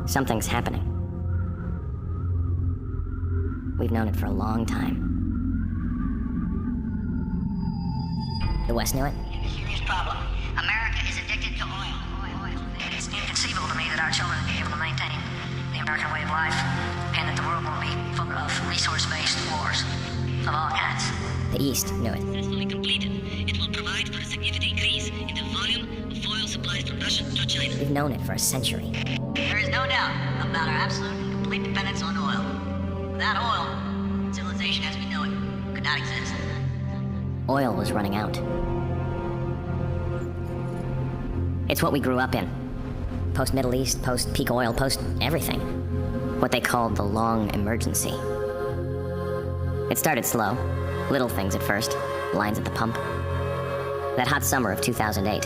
Something's happening. We've known it for a long time. The West knew it? A serious problem. America is addicted to oil. It's inconceivable to me that our children will be able to maintain the American way of life and that the world will be full of resource-based wars of all kinds. The East knew it. Successfully completed, it will provide for a significant increase in the volume of oil supplies from Russia to China. We've known it for a century. There is no doubt about our absolute and complete dependence on oil. Without oil, civilization as we know it could not exist. Oil was running out. It's what we grew up in. Post-Middle East, post-peak oil, post-everything. What they called the long emergency. It started slow. Little things at first. Lines at the pump. That hot summer of 2008,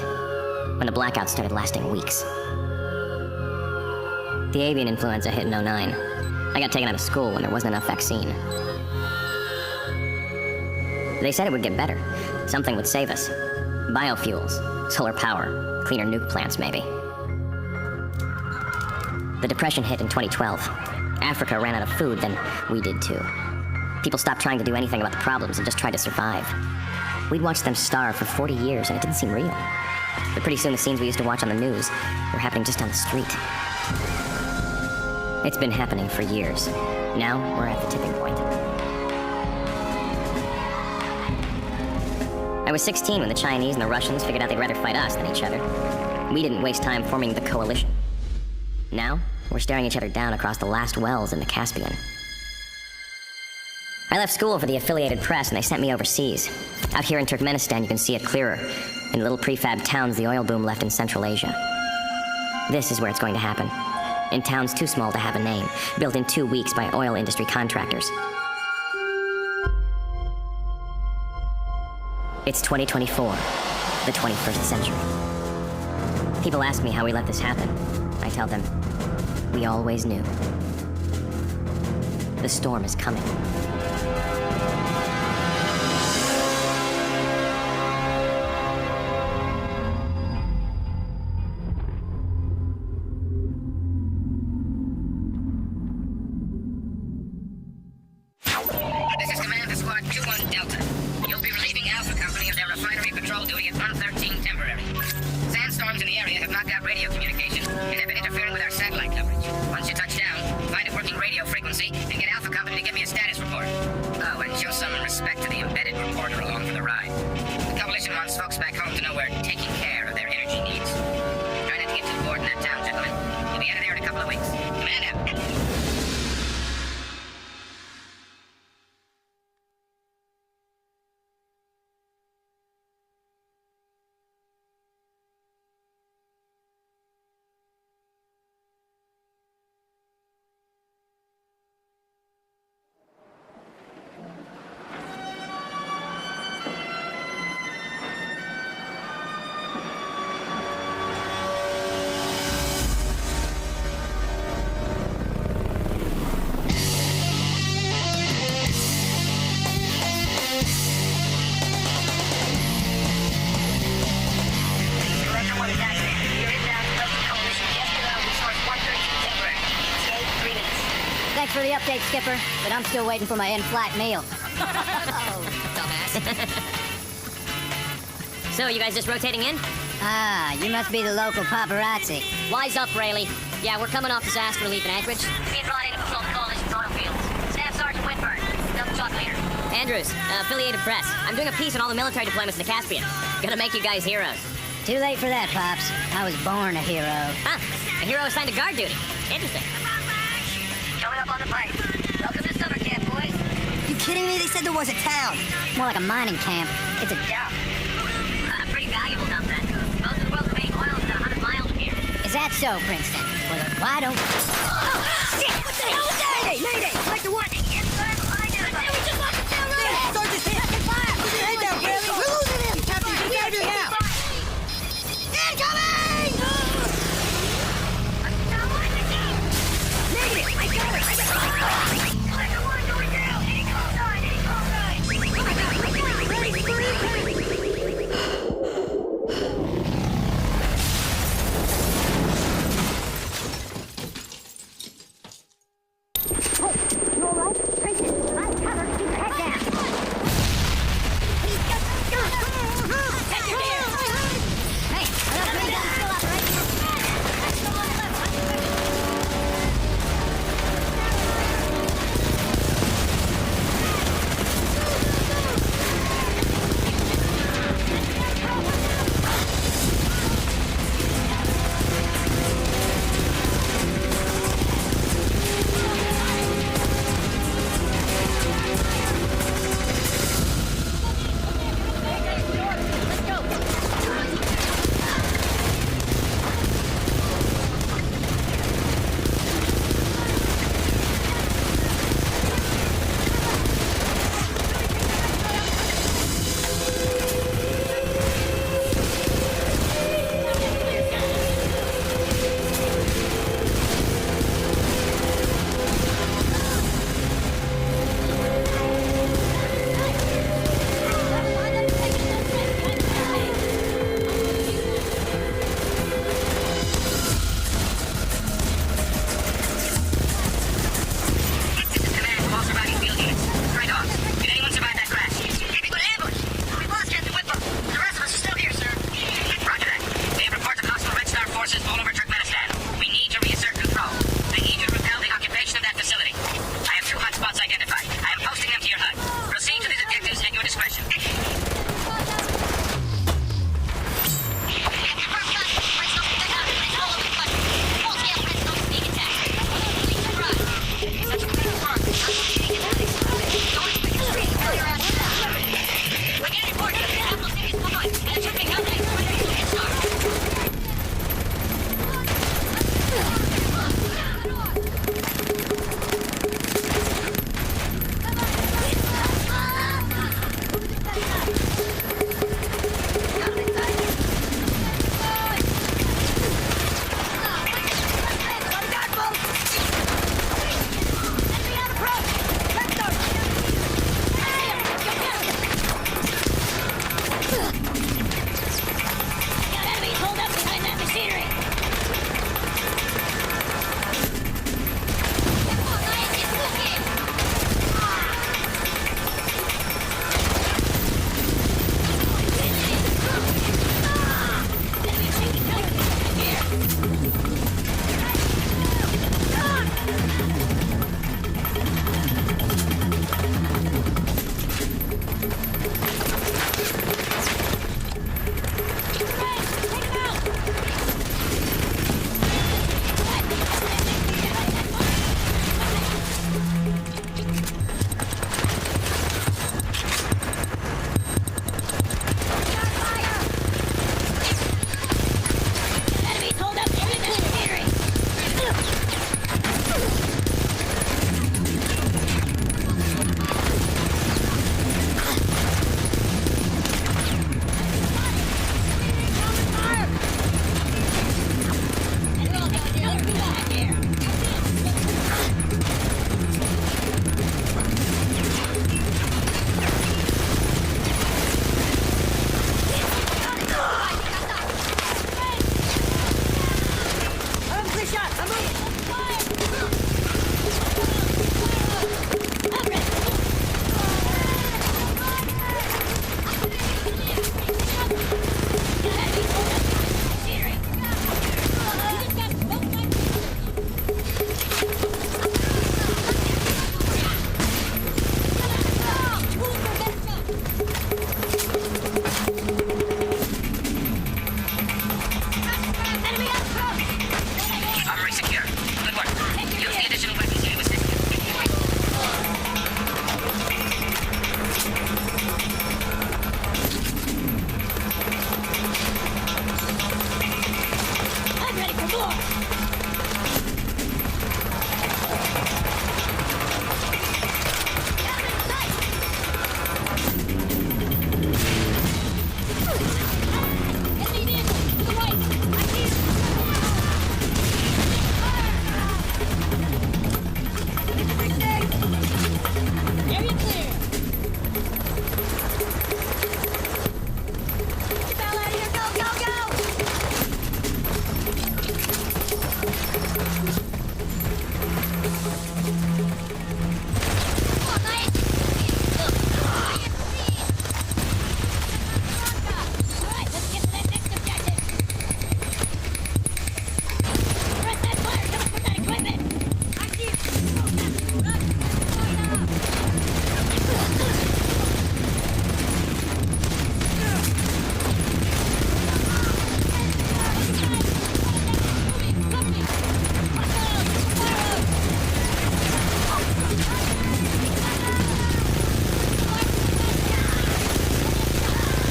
when the blackouts started lasting weeks. The avian influenza hit in '09. I got taken out of school when there wasn't enough vaccine. They said it would get better. Something would save us. Biofuels, solar power, cleaner nuke plants, maybe. The Depression hit in 2012. Africa ran out of food, then we did too. People stopped trying to do anything about the problems and just tried to survive. We'd watched them starve for 40 years and it didn't seem real. But pretty soon the scenes we used to watch on the news were happening just down the street. It's been happening for years. Now we're at the tipping point. I was 16 when the Chinese and the Russians figured out they'd rather fight us than each other. We didn't waste time forming the coalition. Now, we're staring each other down across the last wells in the Caspian. I left school for the Affiliated Press and they sent me overseas. Out here in Turkmenistan, you can see it clearer. In little prefab towns the oil boom left in Central Asia. This is where it's going to happen. In towns too small to have a name, built in 2 weeks by oil industry contractors. It's 2024, the 21st century. People ask me how we let this happen. I tell them, we always knew. The storm is coming. This is Command to Squad 2-1 Delta. You'll be relieving Alpha Company of their refinery patrol duty at 113 temporary. Sandstorms in the area have knocked out radio communication and have been interfering with our satellite coverage. Once you touch down, find a working radio frequency and get Alpha Company to give me a status report. Oh, and show some respect to the embedded reporter along for the ride. The coalition wants folks back home to know we're taking care of their energy needs. Try not to get too bored in that town, gentlemen. We'll be out of there in a couple of weeks. Command out. Thanks for the update, Skipper, but I'm still waiting for my in-flight meal. Dumbass. So, you guys just rotating in? Ah, you must be the local paparazzi. Wise up, Rayleigh. Yeah, we're coming off disaster relief in Anchorage. Being brought in to patrol the coalition's oil fields. Staff Sergeant Whitburn, Delta Truck Leader. Andrews, Affiliated Press. I'm doing a piece on all the military deployments in the Caspian. Gonna make you guys heroes. Too late for that, Pops. I was born a hero. Huh, a hero assigned to guard duty. Interesting. Coming up on the pipe. Welcome to summer camp, boys. You kidding me? They said there was a town. More like a mining camp. It's a... Yeah. Pretty valuable dump that. Most of the world's main oil is 100 miles from here. Is that so, Princeton? Well, then why don't... Oh, shit! What the hell was that? Mayday! Mayday! Like the what? Yes, sir. Behind us. We just lost the tail road. Sergeant, hit! Fire! Put your head down, Bradley! We're losing him! Captain, get out of here now! Incoming! Negative! I got it! Second one going down! Any call nine! Any call nine! Ready for impact! shot. I'm moving. Armory secure. Good work. Use the additional weapons to assist you. I'm ready for more. Area clear. Get the hell out of here. Go, go, go. Alright, let's get to that next objective. Press that fire. Don't put that equipment. I see it.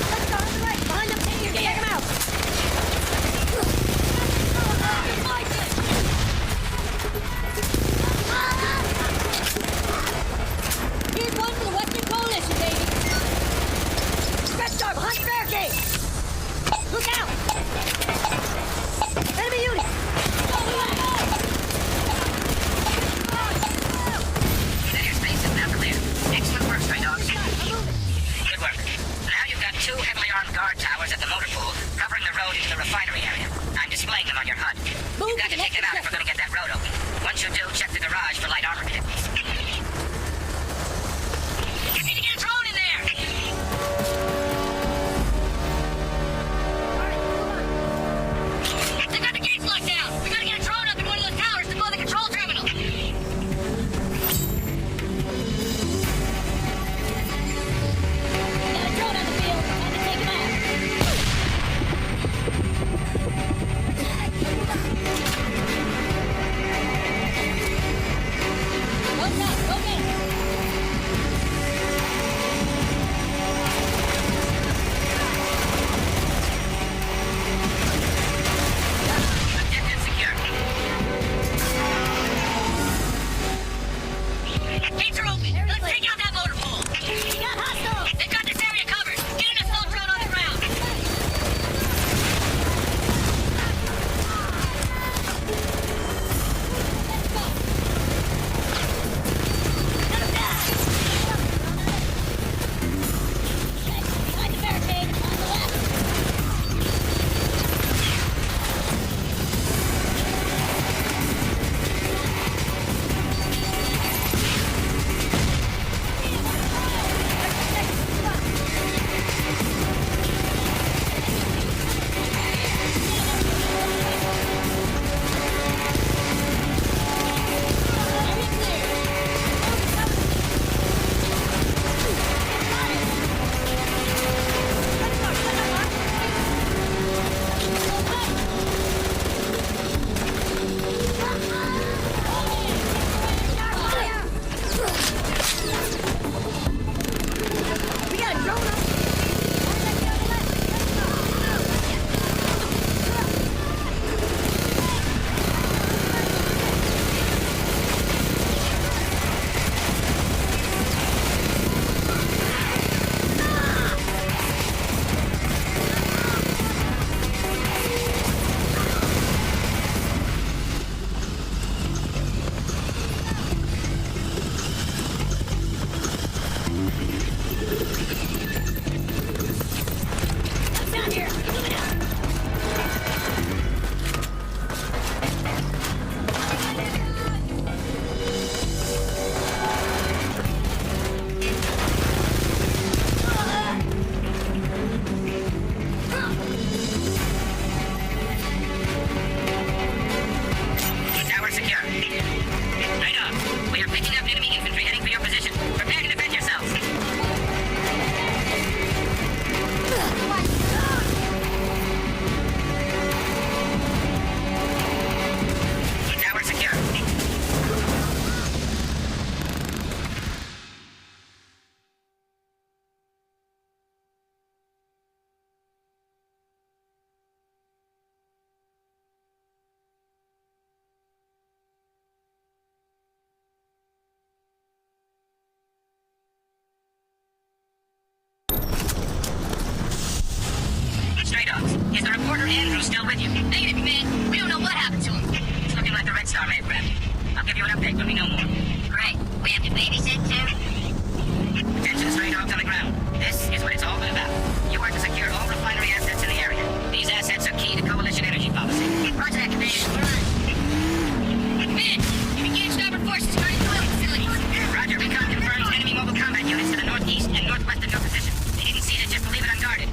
Let's go on the right. Behind them. Take him out. Here's one for the Western Coalition, baby. Red Star behind the barricade. Look out. Enemy unit. That airspace is now clear. Excellent work, Stray Dogs. Good work. Now you've got two heavily armed guard towers at the motor pool covering the road into the refinery area. I'm displaying them on your HUD. You've got to take them out if we're going to get that road open. Once you do, check the garage for light armor vehicles. You need to get a drone in there! They got the gates locked down! We gotta get a drone up in one of those towers to blow the control terminal! Got a drone on the field. Time to take him out. Andrew's still with you. Negative, man. We don't know what happened to him. It's looking like the Red Star may have grabbed him. I'll give you an update when we know more. Great. We have to babysit too? Attention stray dogs on the ground. This is what it's all been about. You are to secure all refinery assets in the area. These assets are key to Coalition energy policy. Roger that, Commander. We're on. Man, you've engaged our forces guarding the oil facility. Roger, recon confirms enemy mobile combat units to the northeast and northwest of your position. They didn't see it, just leave it unguarded.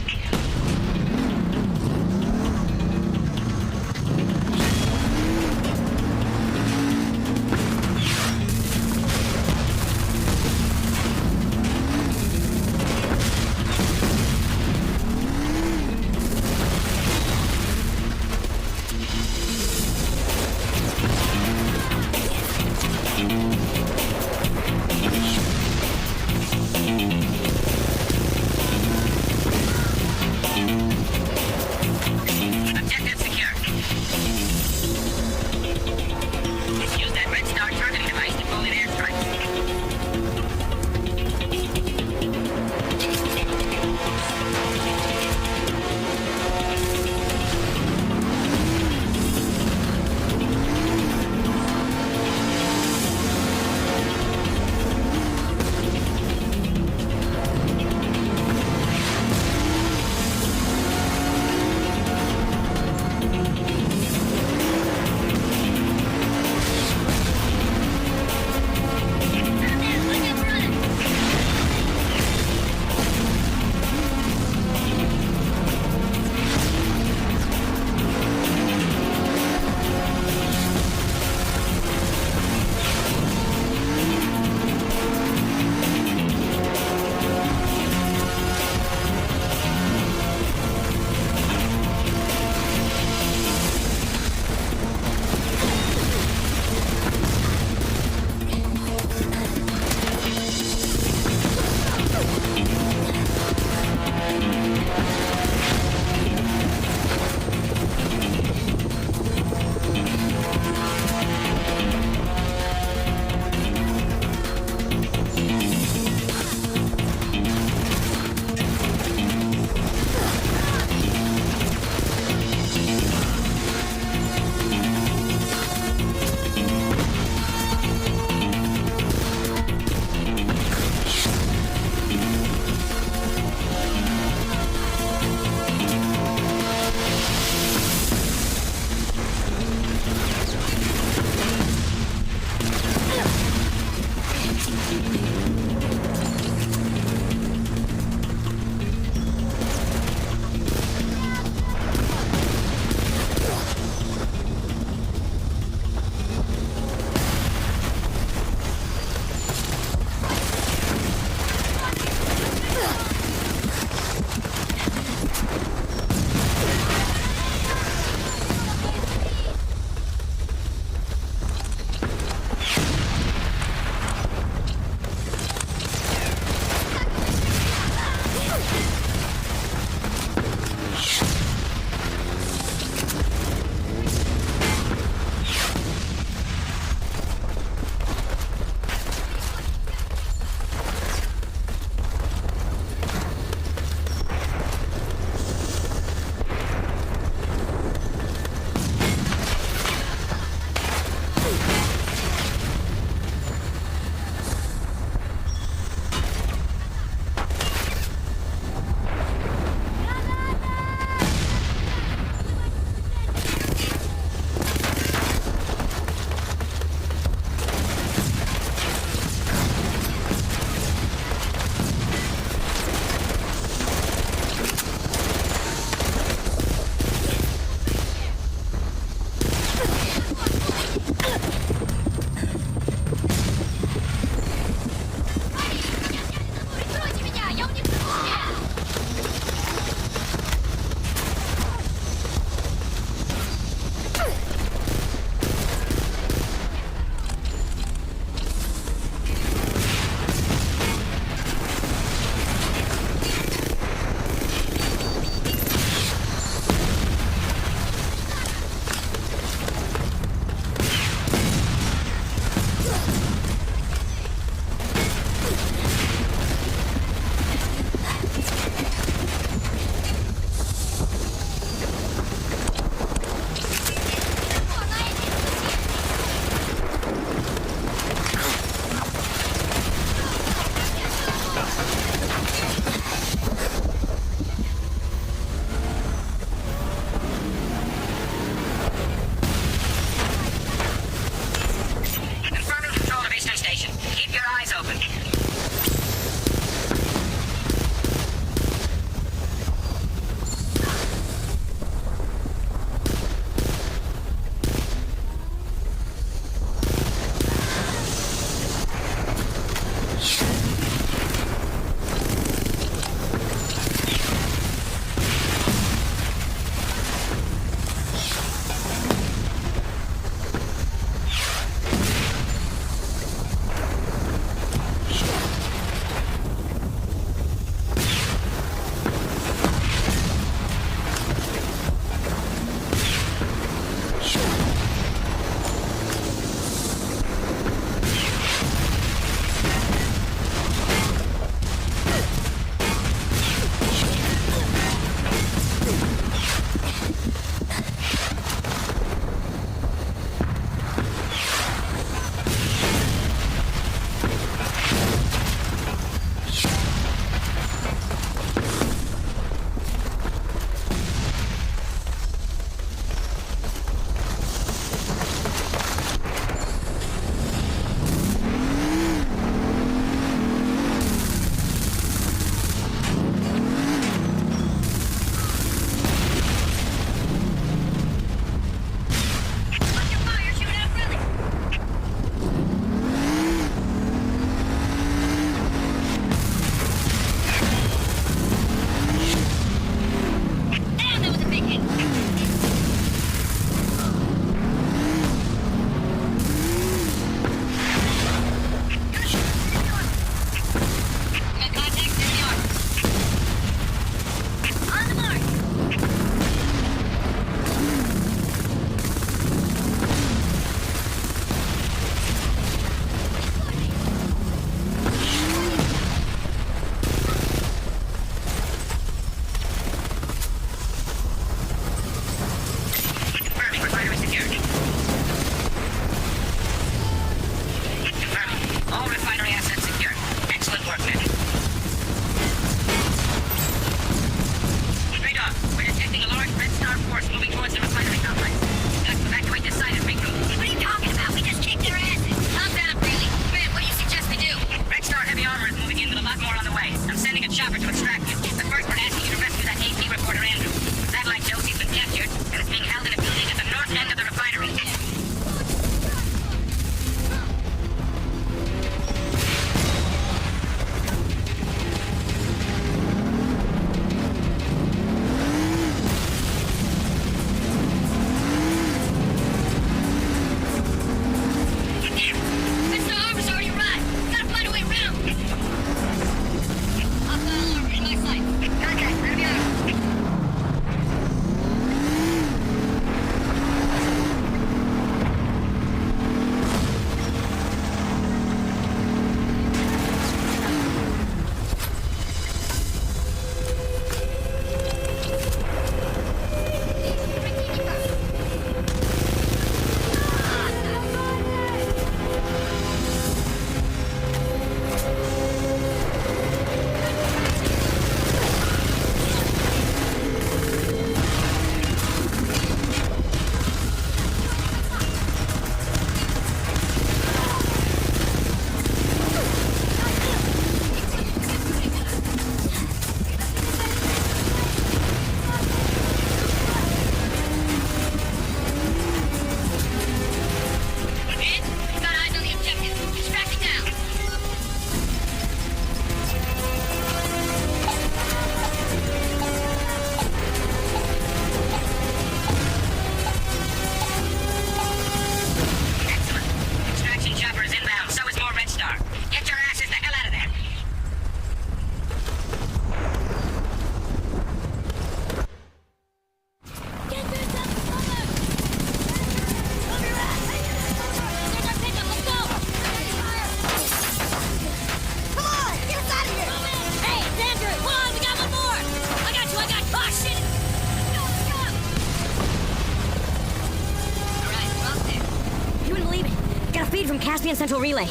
feed from Caspian Central Relay.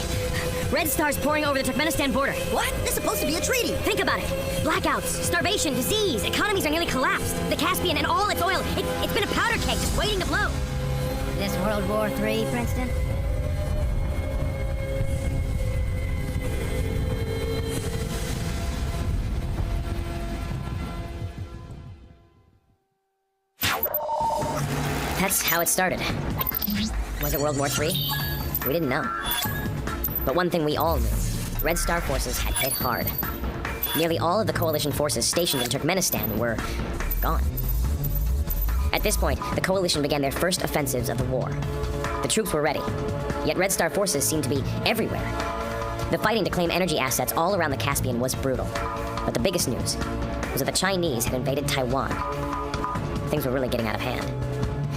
Red Star's pouring over the Turkmenistan border. What? This is supposed to be a treaty. Think about it. Blackouts, starvation, disease, economies are nearly collapsed. The Caspian and all its oil, it's been a powder keg just waiting to blow. This World War III, Princeton? That's how it started. Was it World War III? We didn't know. But one thing we all knew, Red Star forces had hit hard. Nearly all of the coalition forces stationed in Turkmenistan were gone. At this point, the coalition began their first offensives of the war. The troops were ready, yet Red Star forces seemed to be everywhere. The fighting to claim energy assets all around the Caspian was brutal. But the biggest news was that the Chinese had invaded Taiwan. Things were really getting out of hand.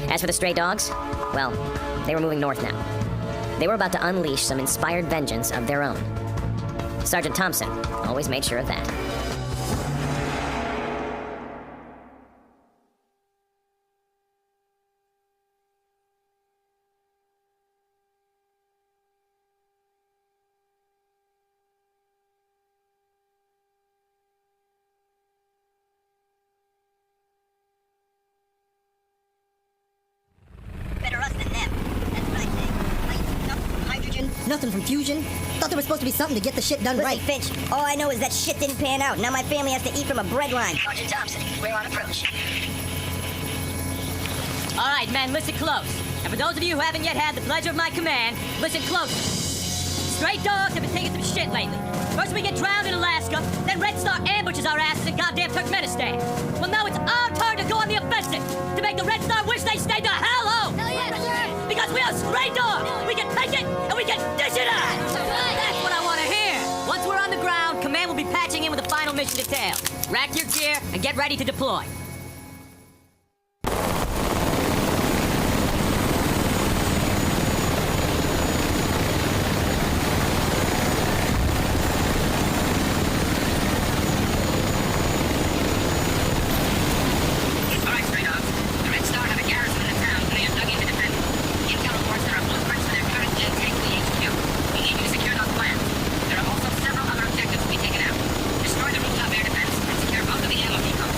As for the stray dogs, well, they were moving north now. They were about to unleash some inspired vengeance of their own. Sergeant Thompson always made sure of that. Better us than them. That's what I think. Nothing from hydrogen, nothing from fusion. Thought there was supposed to be something to get the shit done right. Finch, all I know is that shit didn't pan out. Now my family has to eat from a bread line. Sergeant Thompson, we're on approach. All right, men, listen close. And for those of you who haven't yet had the pleasure of my command, listen close. Stray dogs have been taking some shit lately. First we get drowned in Alaska, then Red Star ambushes our asses in goddamn Turkmenistan. Well, now it's our turn to go on the offensive, to make the Red Star wish they stayed the hell home. Hell yeah, sir. Because we are stray dogs. We can take it, and we can dish it out. That's what I want to hear. Once we're on the ground, command will be patching in with the final mission detail. Rack your gear and get ready to deploy. All right, stray dogs. The Red Star have a garrison in the town, and they have dug in to defend it. Intel reports there are blueprints for their current gen tank HQ. We need you to secure those plans. There are also several other objectives to be taken out. Destroy the rooftop air defense and secure both of the ammo depots.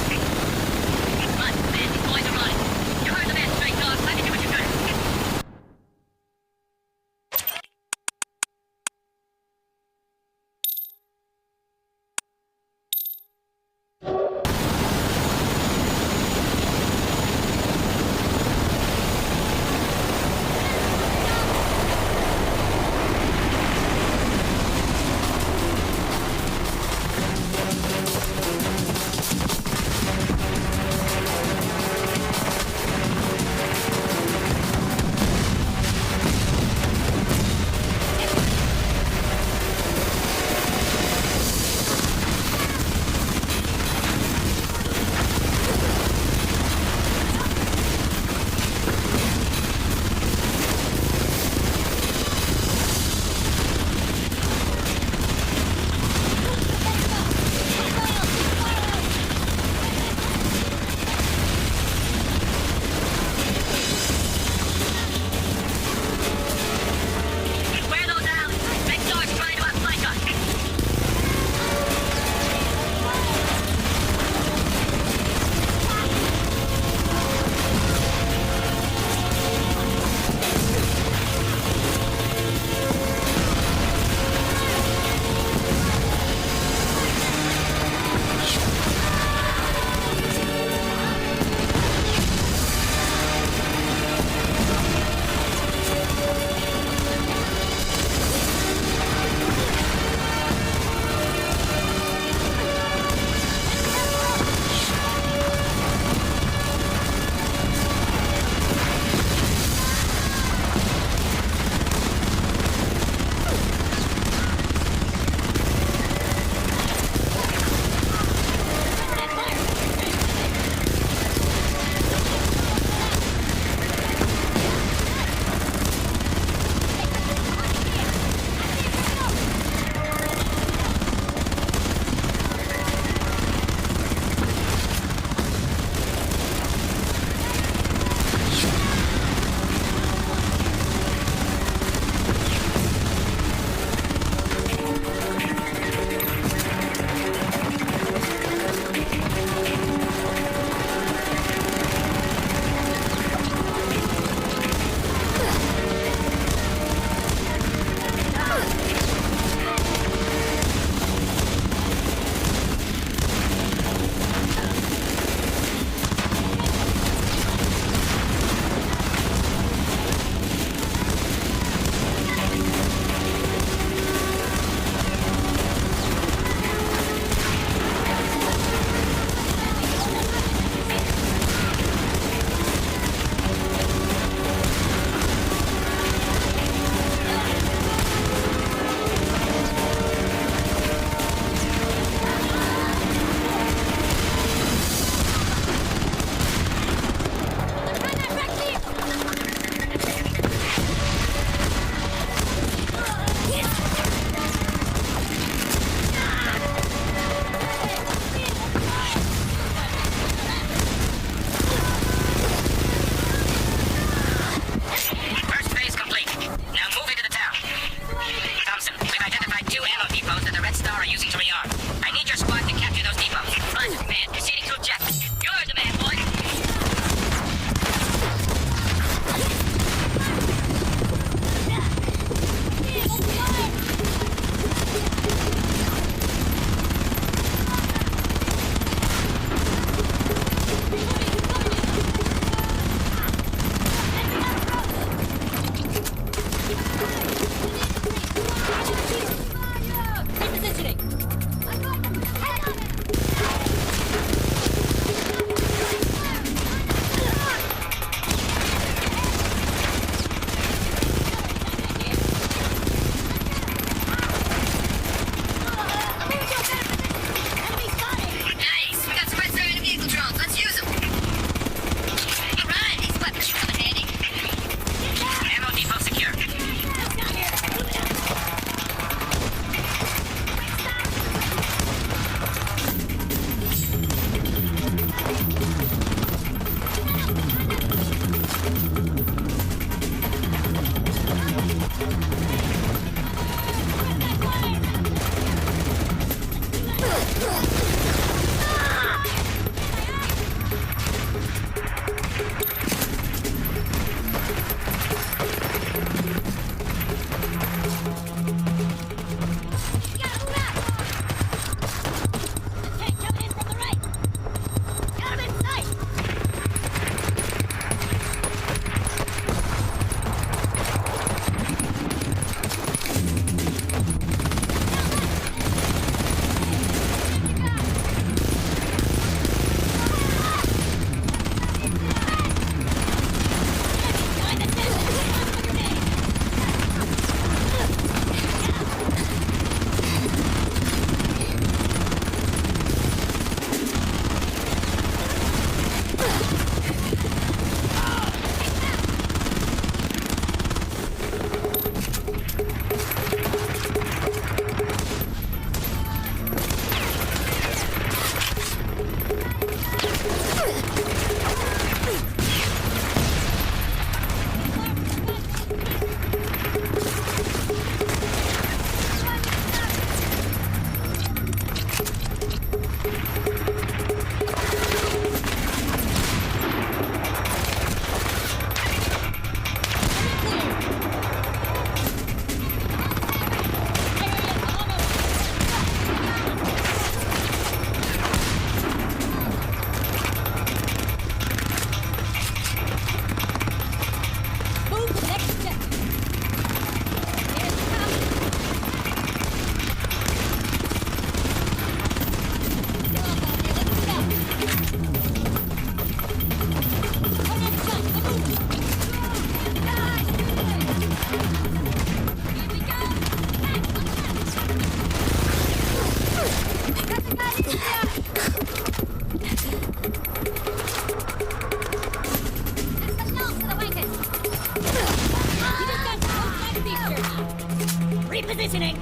Repositioning!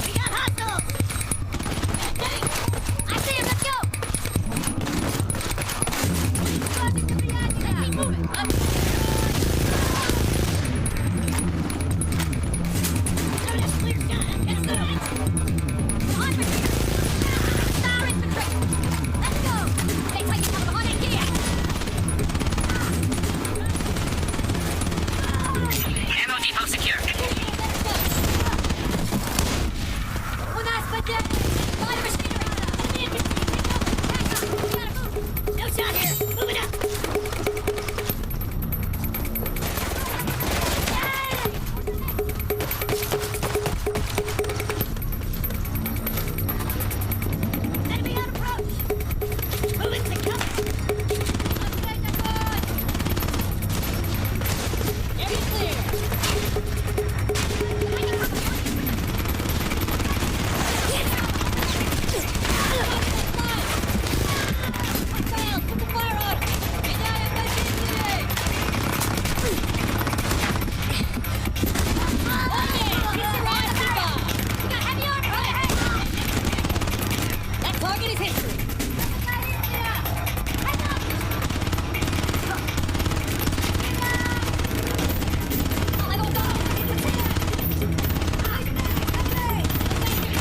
We got hostiles! I see him, let's go! Let's keep moving! Clear shot! Let's go! On for here! Star infantry! Let's go! They take it from behind it here! Ammo depot secure. У нас подъем! Line of machinery! Enemy infantry! Back up! We gotta move! No shot here! Moving up! Enemy on approach! Moving to cover! Upgrade the board! Area clear! That target is history.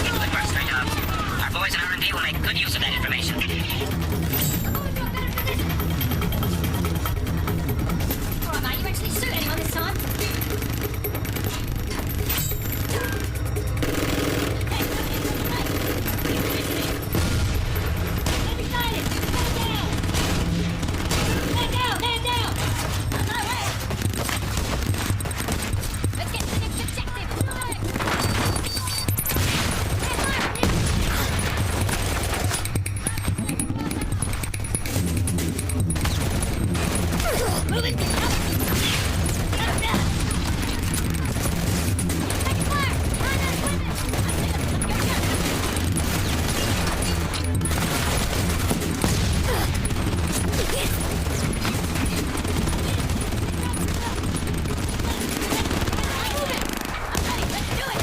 Good work, Stray Dogs. Our boys in R&D will make good use of that information. Alright, mate, you actually shoot anyone this time? Moving to cover! Got him down! Taking fire! Line us with it! I see him! Let's go, go! Move it! I'm ready! Let's do it!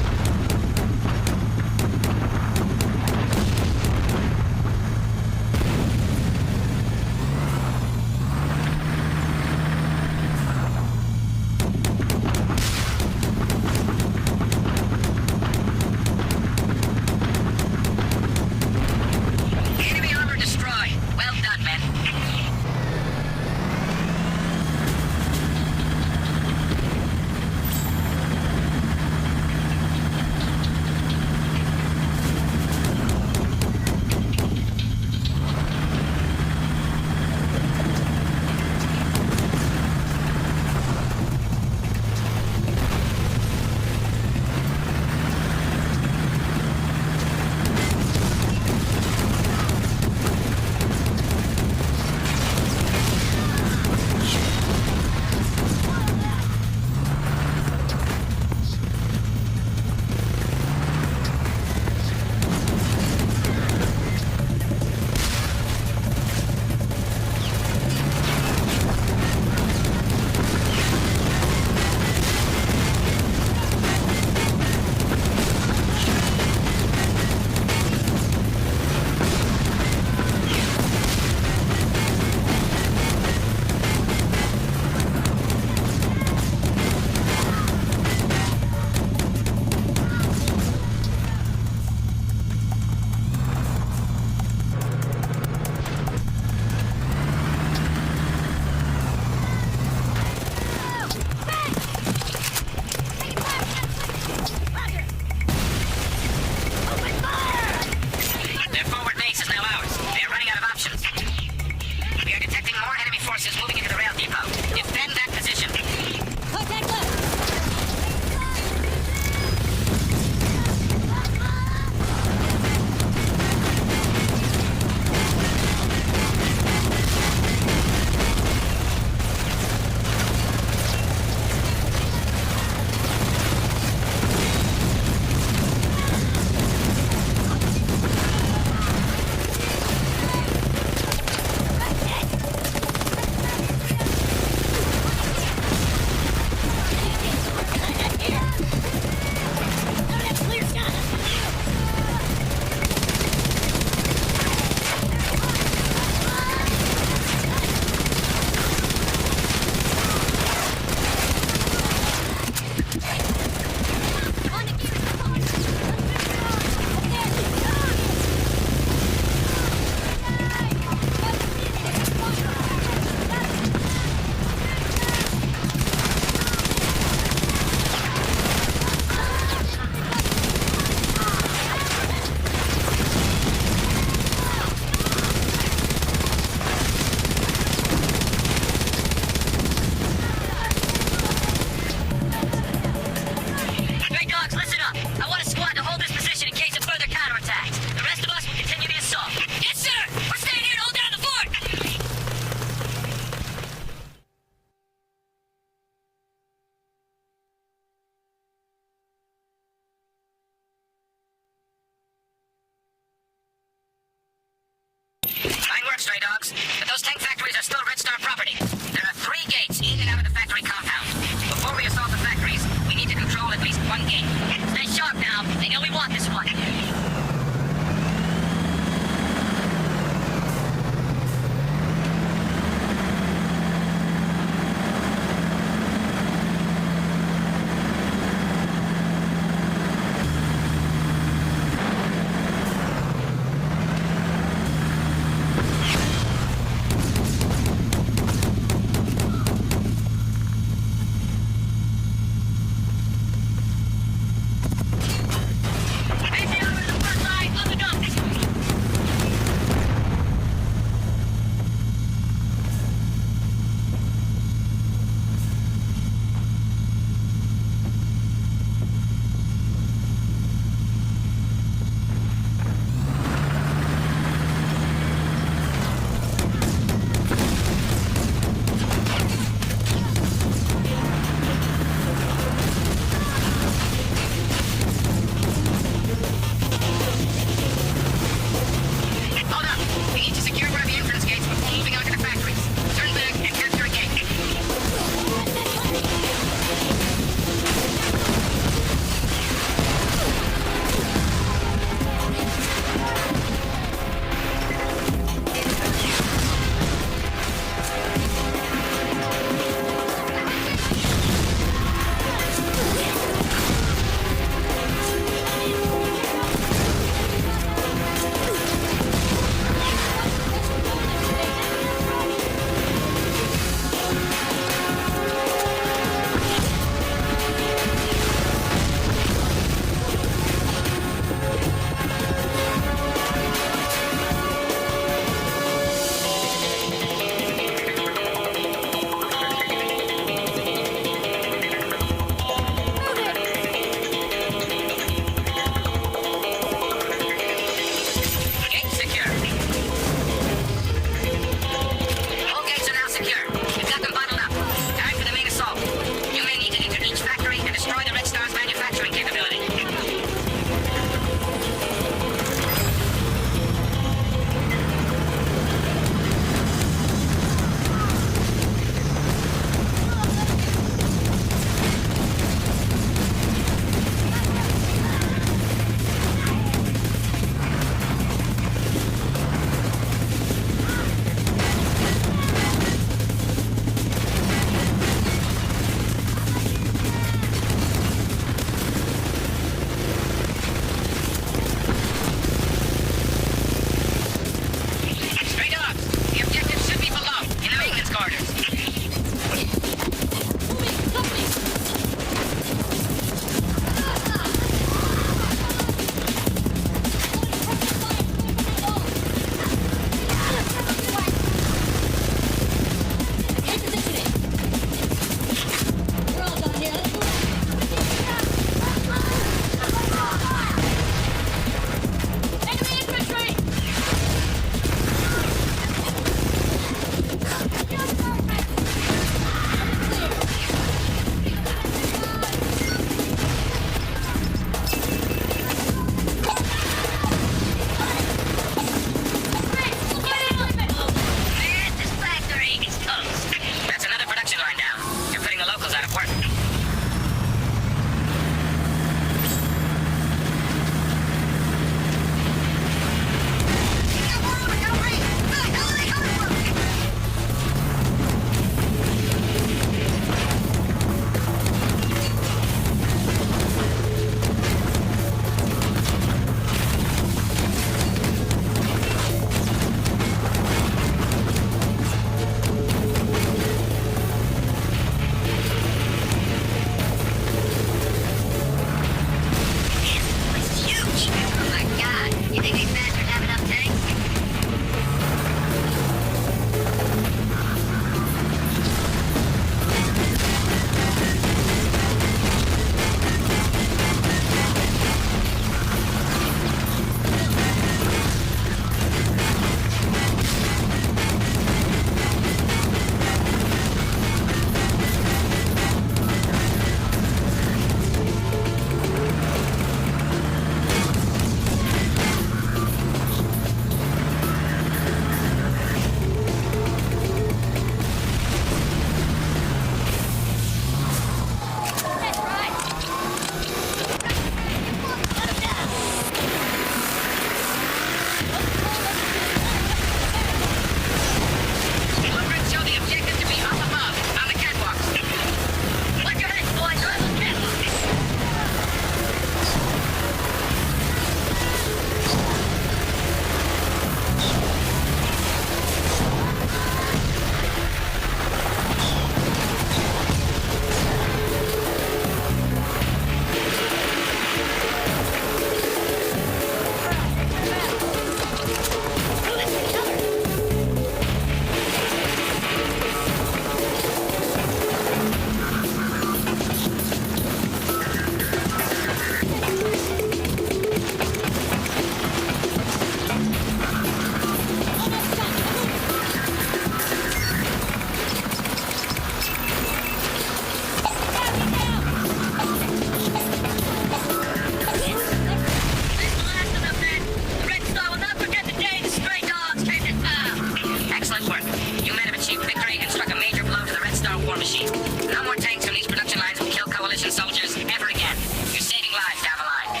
No more tanks from these production lines will kill coalition soldiers ever again. You're saving lives down the line.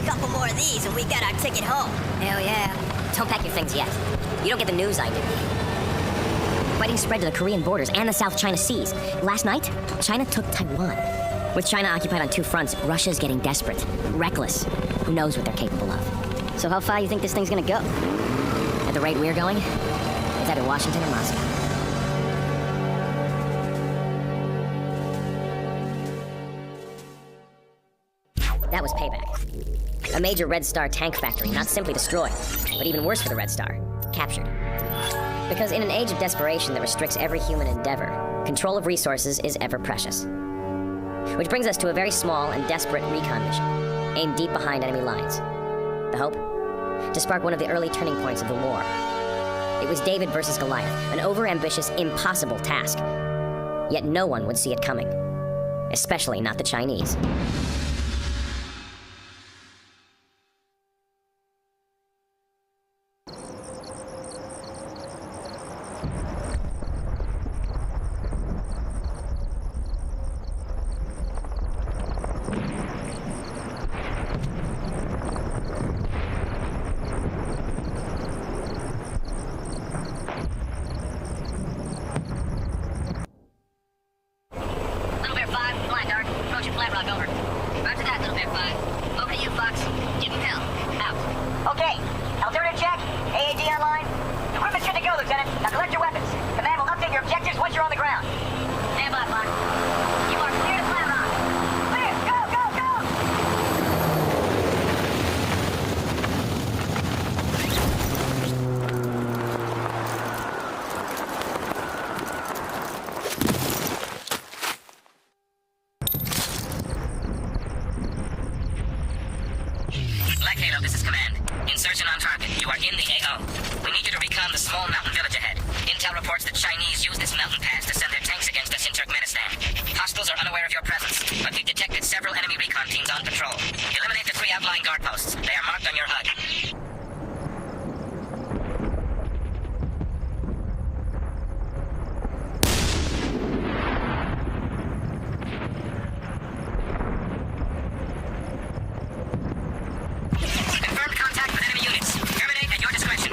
Couple more of these and we got our ticket home. Hell yeah. Don't pack your things yet. You don't get the news I do. Fighting spread to the Korean borders and the South China Seas. Last night, China took Taiwan. With China occupied on two fronts, Russia's getting desperate, reckless. Who knows what they're capable of? So how far you think this thing's gonna go? At the rate we're going, it's either Washington or Moscow. That was payback. A major Red Star tank factory, not simply destroyed, but even worse for the Red Star, captured. Because in an age of desperation that restricts every human endeavor, control of resources is ever precious. Which brings us to a very small and desperate recon mission, aimed deep behind enemy lines. The hope? To spark one of the early turning points of the war. It was David versus Goliath, an overambitious, impossible task. Yet no one would see it coming. Especially not the Chinese. Little Bear 5, Blind Dart, approaching Flat Rock, over. Roger that, Little Bear 5. Over to you, Fox. Give him hell. Out. Okay. Alternative check. AAD online. Equipment's good to go, Lieutenant. Now collect your weapons. Command will update your objectives once you're on the ground. Stand by, Fox. You are clear to Flat Rock. Clear! Go, go, go! Black Halo, this is Command. Insertion on target. You are in the AO. We need you to recon the small mountain village ahead. Intel reports that Chinese use this mountain pass to send their tanks against us in Turkmenistan. Hostiles are unaware of your presence, but we've detected several enemy recon teams on patrol. Eliminate the 3 outlying guard posts. They are marked on your HUD. Confirmed contact with enemy units. Terminate at your discretion.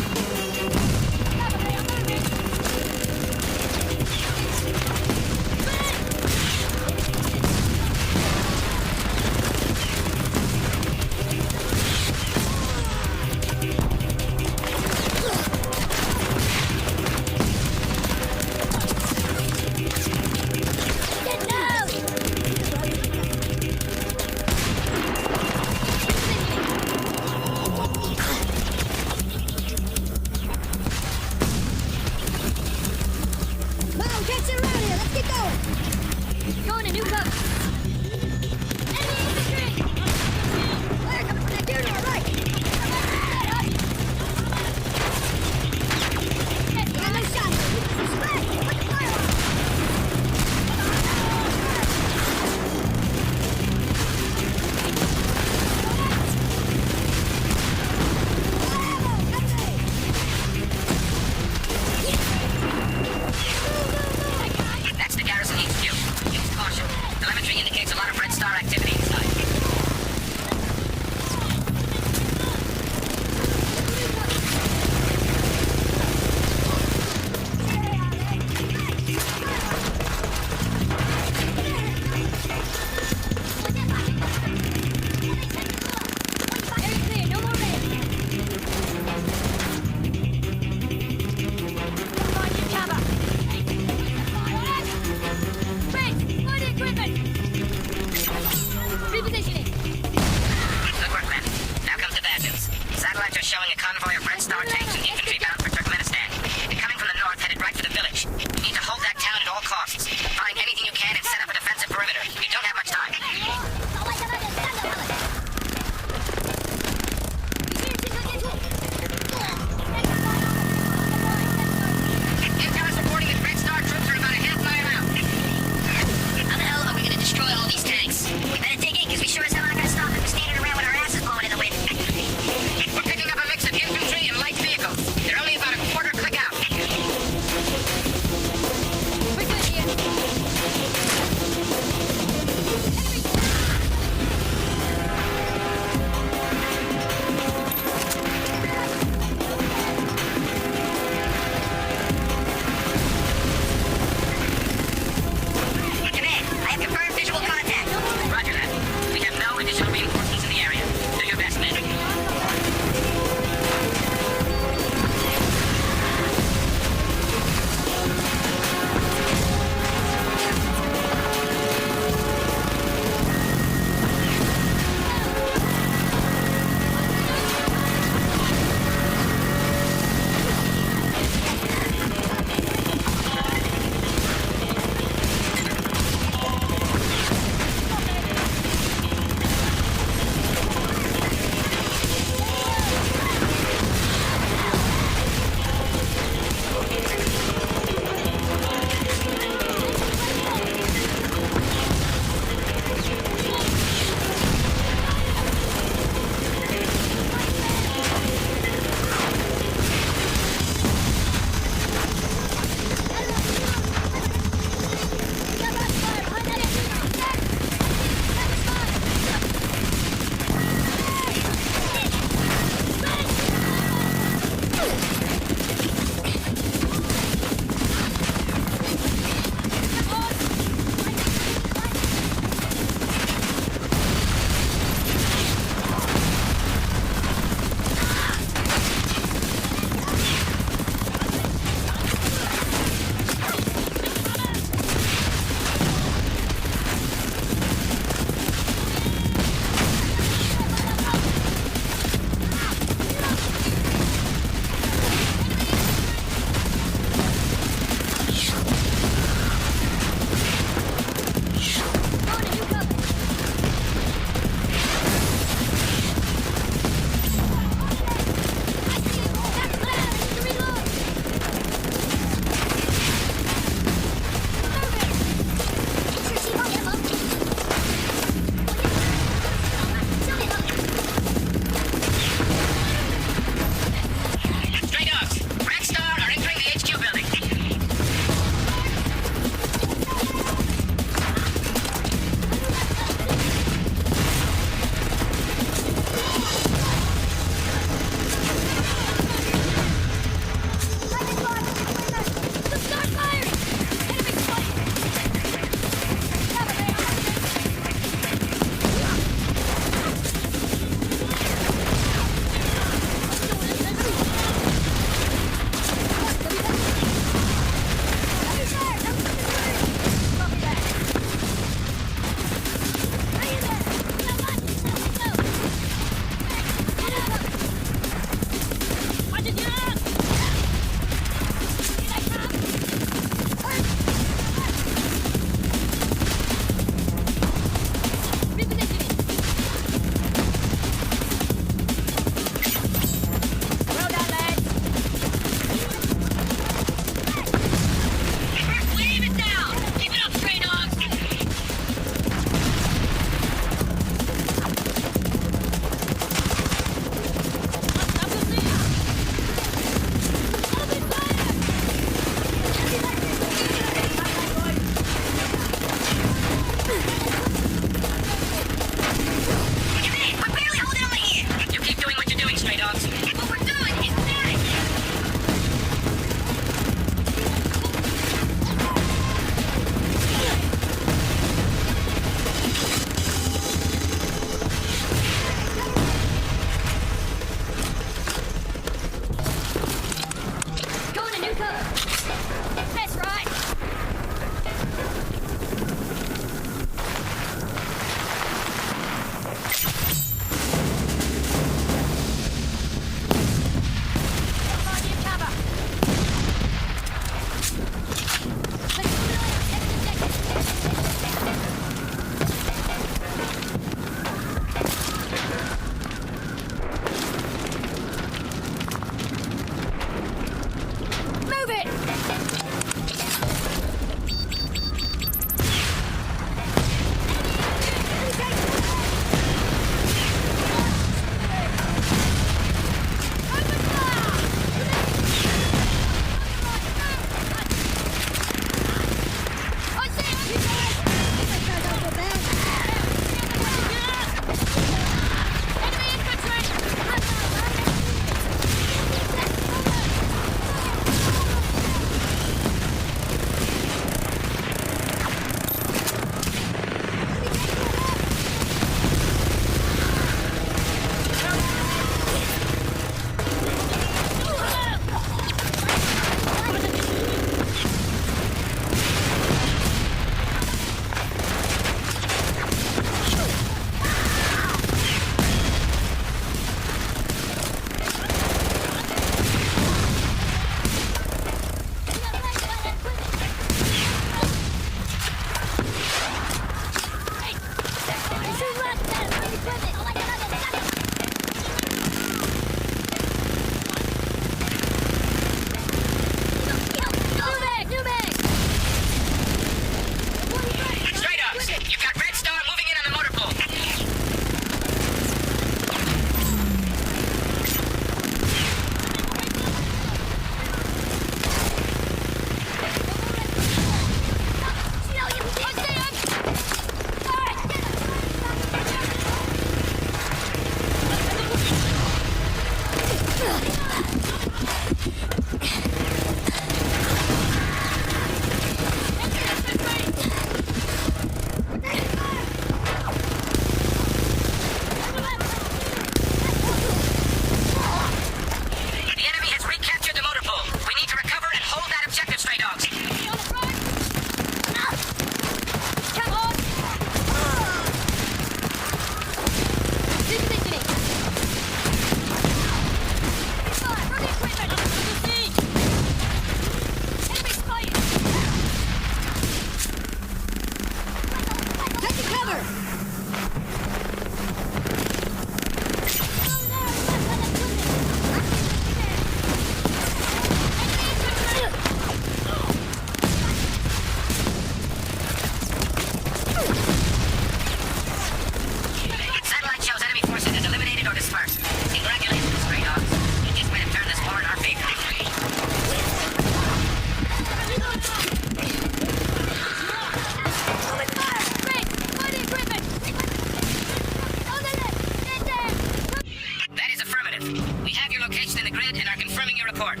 grid and are confirming your report.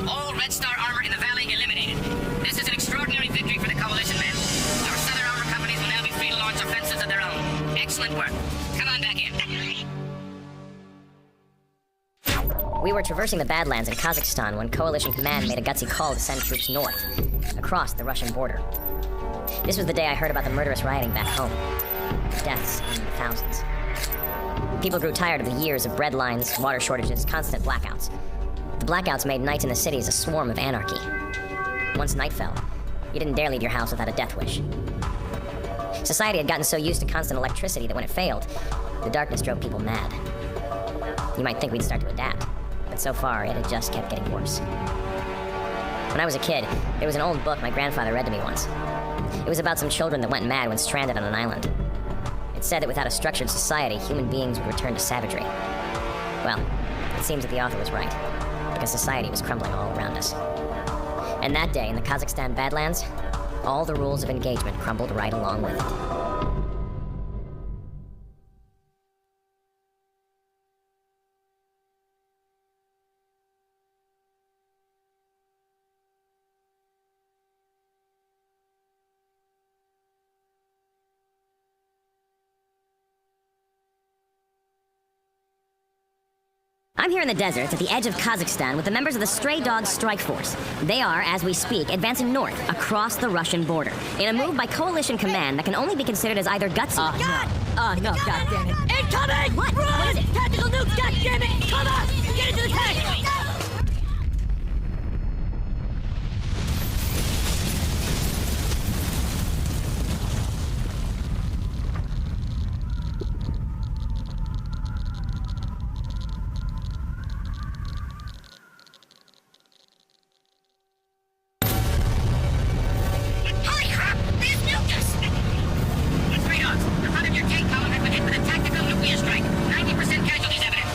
All Red Star armor in the valley eliminated. This is an extraordinary victory for the Coalition men. Our Southern armor companies will now be free to launch offensives of their own. Excellent work. Come on back in. We were traversing the Badlands in Kazakhstan when Coalition Command made a gutsy call to send troops north, across the Russian border. This was the day I heard about the murderous rioting back home. Deaths in the thousands. People grew tired of the years of bread lines, water shortages, constant blackouts. The blackouts made nights in the cities a swarm of anarchy. Once night fell, you didn't dare leave your house without a death wish. Society had gotten so used to constant electricity that when it failed, the darkness drove people mad. You might think we'd start to adapt, but so far it had just kept getting worse. When I was a kid, there was an old book my grandfather read to me once. It was about some children that went mad when stranded on an island. It said that without a structured society, human beings would return to savagery. Well, it seems that the author was right, because society was crumbling all around us. And that day in the Kazakhstan Badlands, all the rules of engagement crumbled right along with it. I'm here in the deserts at the edge of Kazakhstan with the members of the Stray Dogs Strike Force. They are, as we speak, advancing north, across the Russian border, in a move by Coalition Command that can only be considered as either gutsy... No, God damn it. Incoming! What? Run! What is it? Tactical nukes, God damn it! Come on! Get into the tank! Holy crap! They've nuked us! Stray Dogs, the front of your tank column has been hit with a tactical nuclear strike. 90% casualties evident.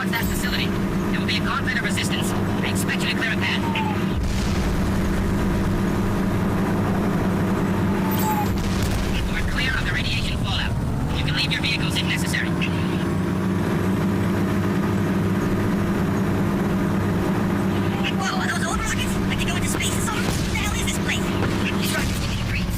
towards that facility. There will be a gauntlet of resistance. I expect you to clear a path. We're clear of the radiation fallout. You can leave your vehicles if necessary. Whoa, are those old rockets? Like they go into space or something? What the hell is this place? These rockets give me the creeps.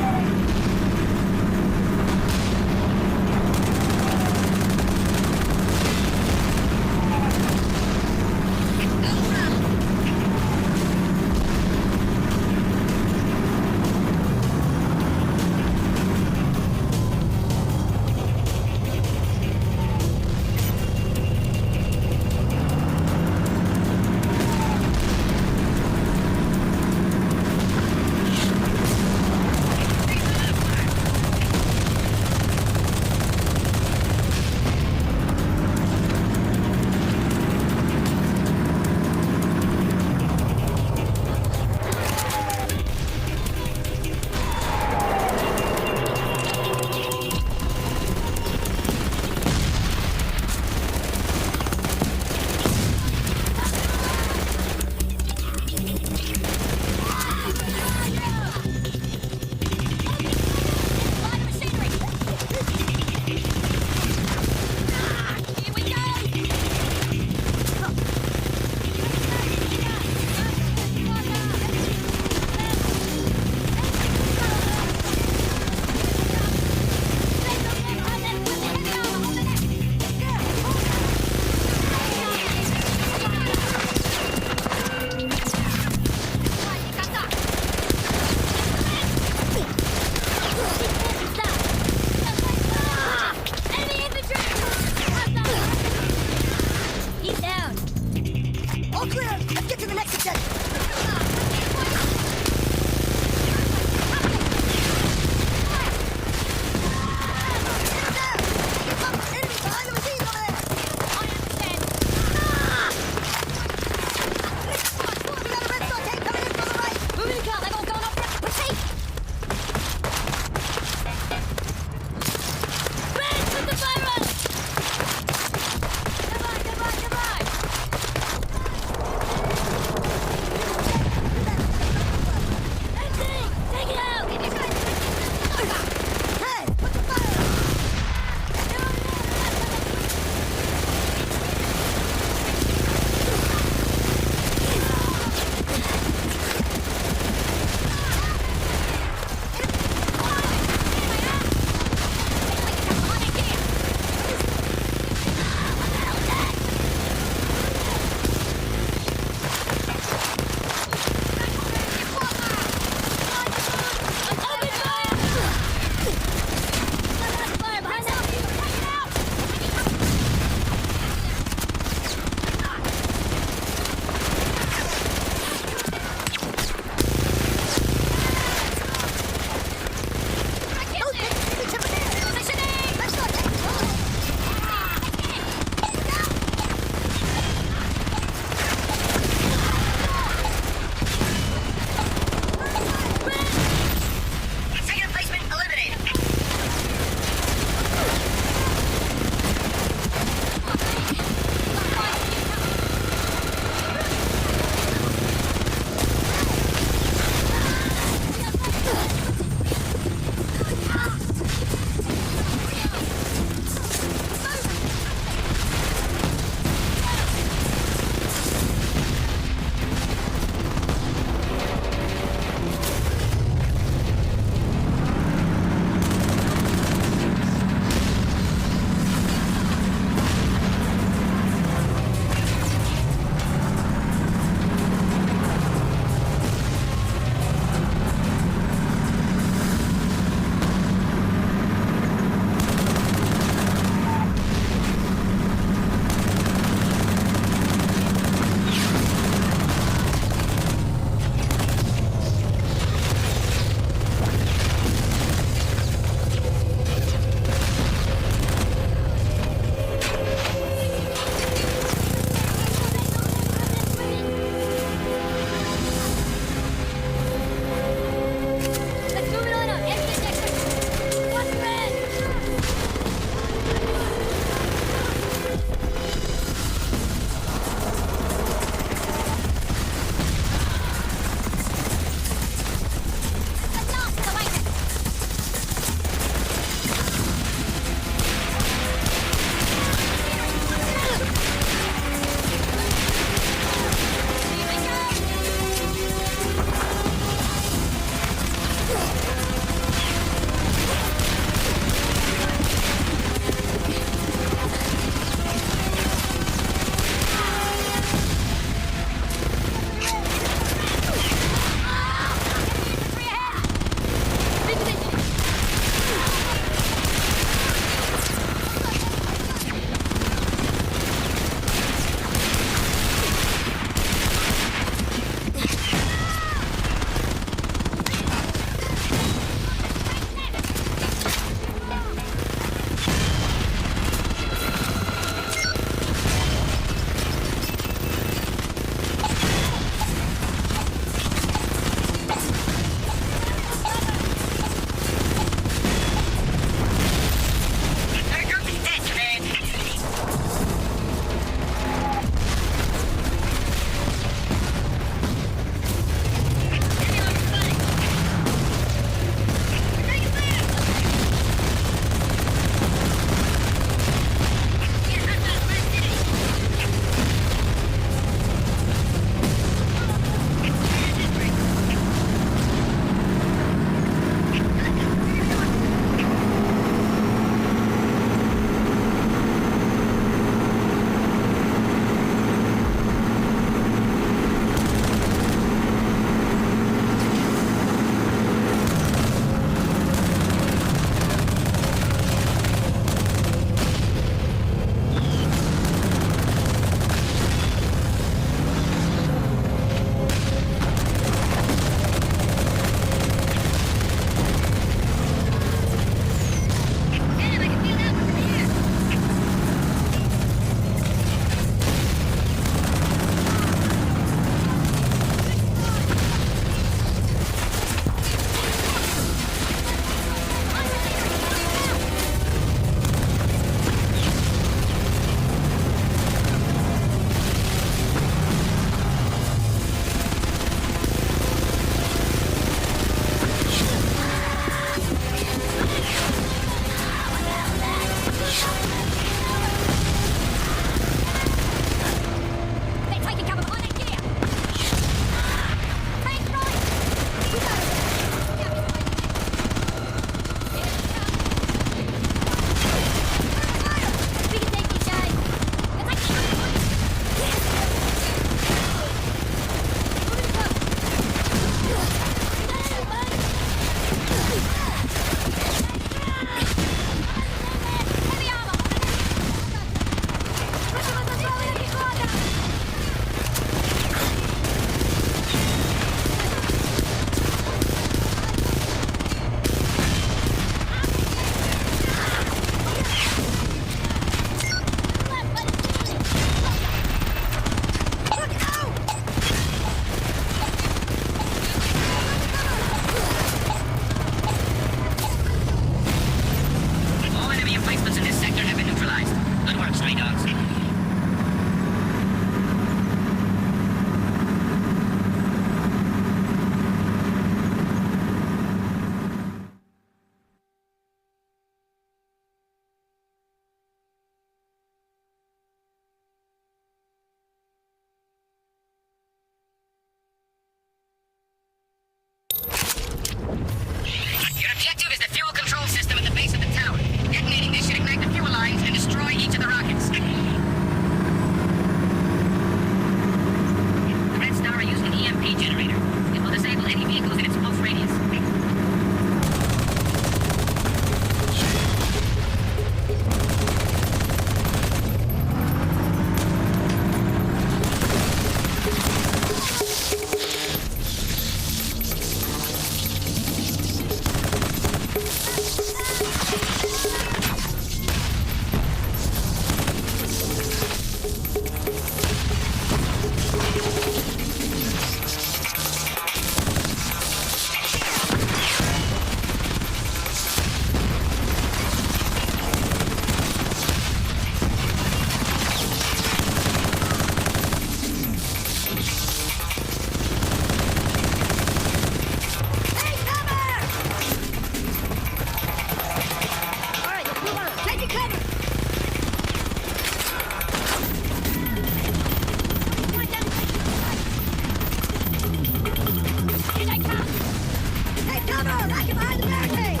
Back him behind the barricade!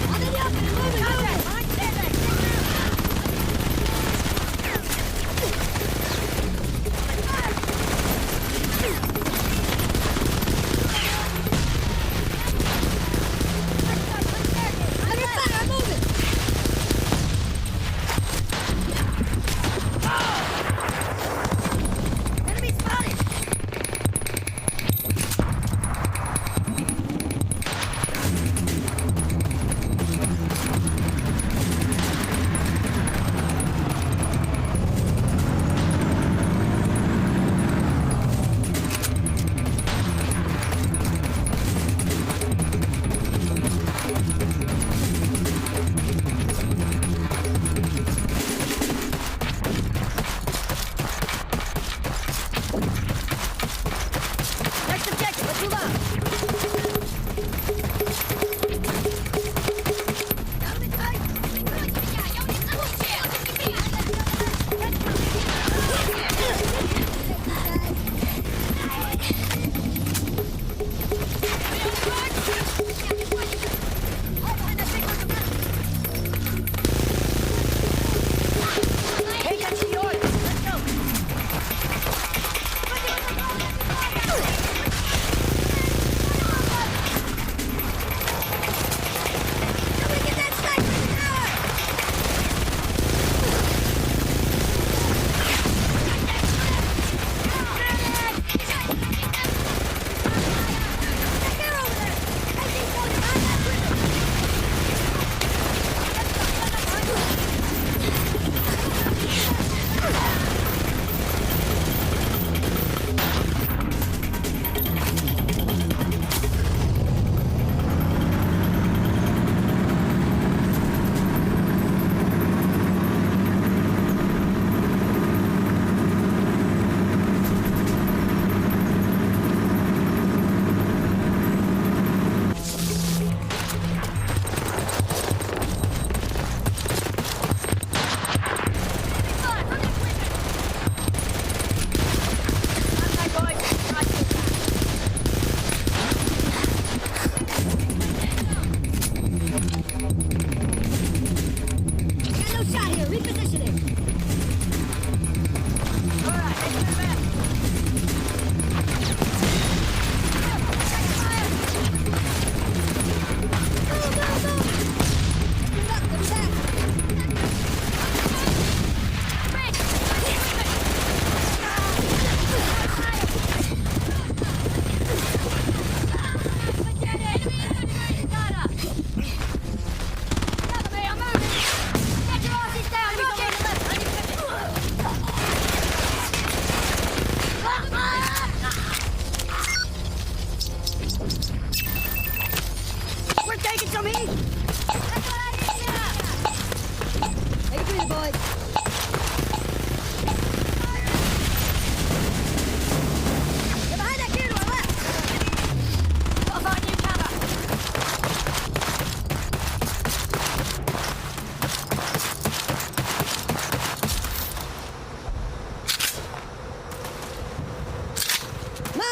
On the up and moving, moving!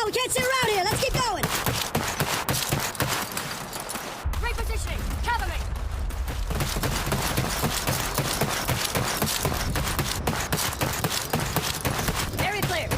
We can't sit around here. Let's keep going. Repositioning. Cover me. Area clear.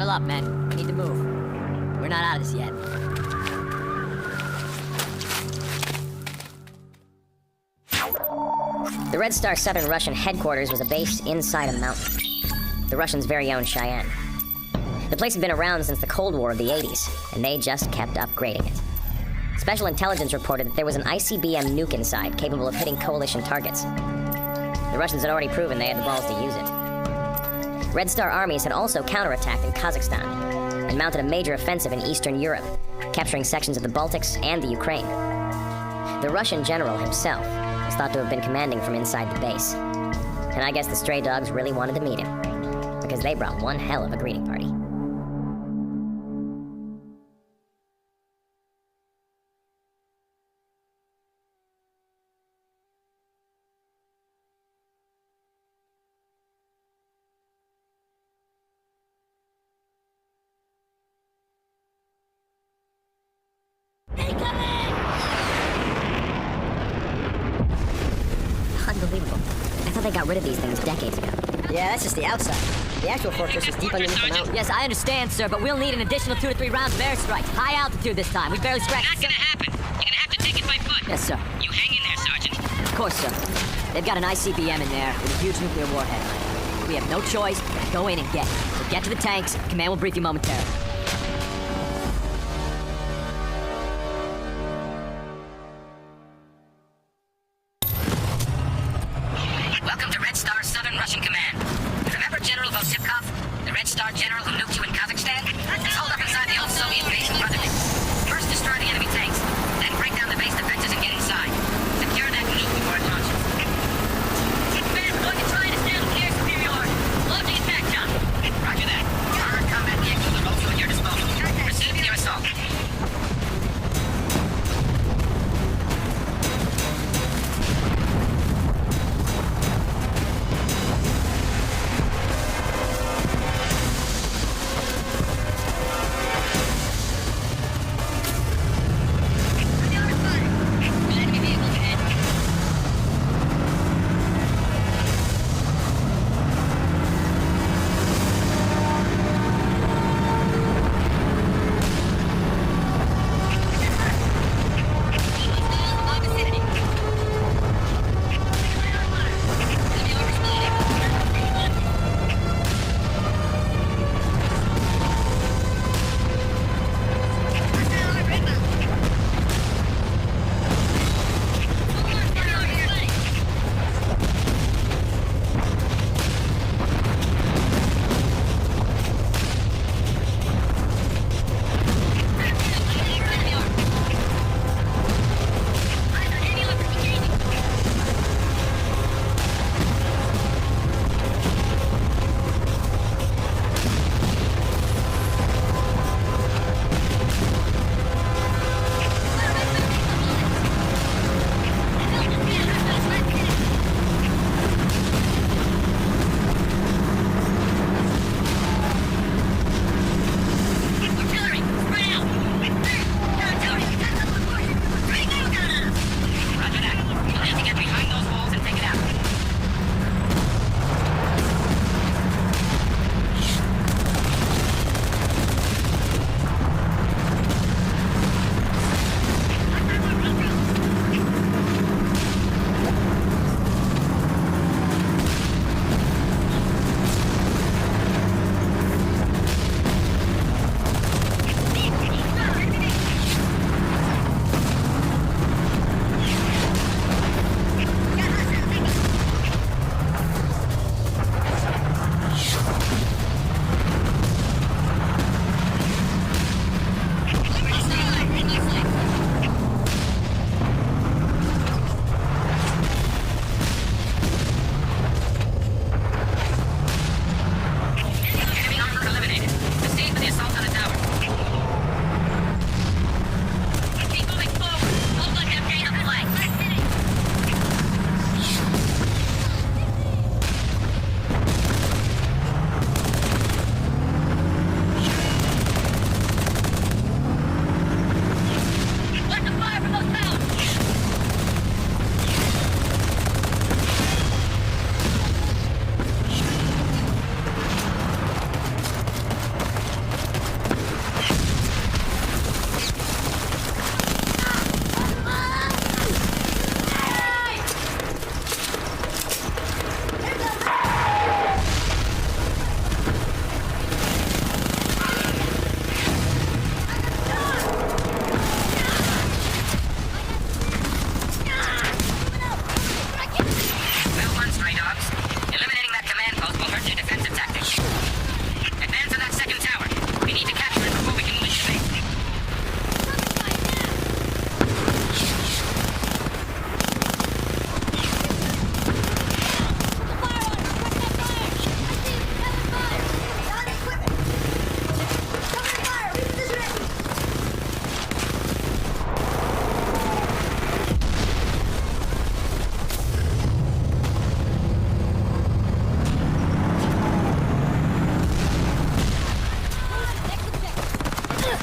Oil up, men. We need to move. We're not out of this yet. The Red Star Southern Russian headquarters was a base inside a mountain. The Russians' very own Cheyenne. The place had been around since the Cold War of the 80s, and they just kept upgrading it. Special intelligence reported that there was an ICBM nuke inside, capable of hitting coalition targets. The Russians had already proven they had the balls to use it. Red Star armies had also counterattacked in Kazakhstan, and mounted a major offensive in Eastern Europe, capturing sections of the Baltics and the Ukraine. The Russian general himself was thought to have been commanding from inside the base. And I guess the stray dogs really wanted to meet him, because they brought one hell of a greeting party. Unbelievable. I thought they got rid of these things decades ago. Yeah, that's just the outside. The actual fortress is deep underneath the mountain. Yes, I understand, sir, but we'll need an additional 2 to 3 rounds of airstrikes. High altitude this time. We barely scratched. Not gonna happen. You're gonna have to take it by foot. Yes, sir. You hang in there, Sergeant. Of course, sir. They've got an ICBM in there with a huge nuclear warhead on it. We have no choice but to go in and get it. So get to the tanks. Command will brief you momentarily. Welcome to Red Star Southern Russian Command. Remember General Vosipkov, the Red Star general who nuked you in Kazakhstan? He's holed up inside the old Soviet base in front of me. First destroy the enemy tanks, then break down the base defenses and get inside. Secure that nuke before it launches. Command's going to try and establish air superiority. Launching attack, John. Roger that. Armored combat vehicles are also at your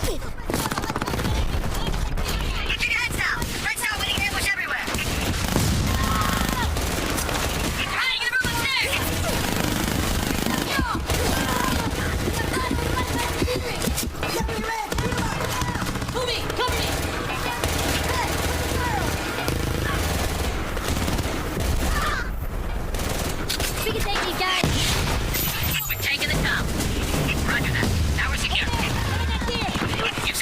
Keep your heads down! Red Star winning ambush everywhere! Right, get a move upstairs! Move me! Cover me! We can take these guys! We're taking the top. Roger that. Now we're secure. You've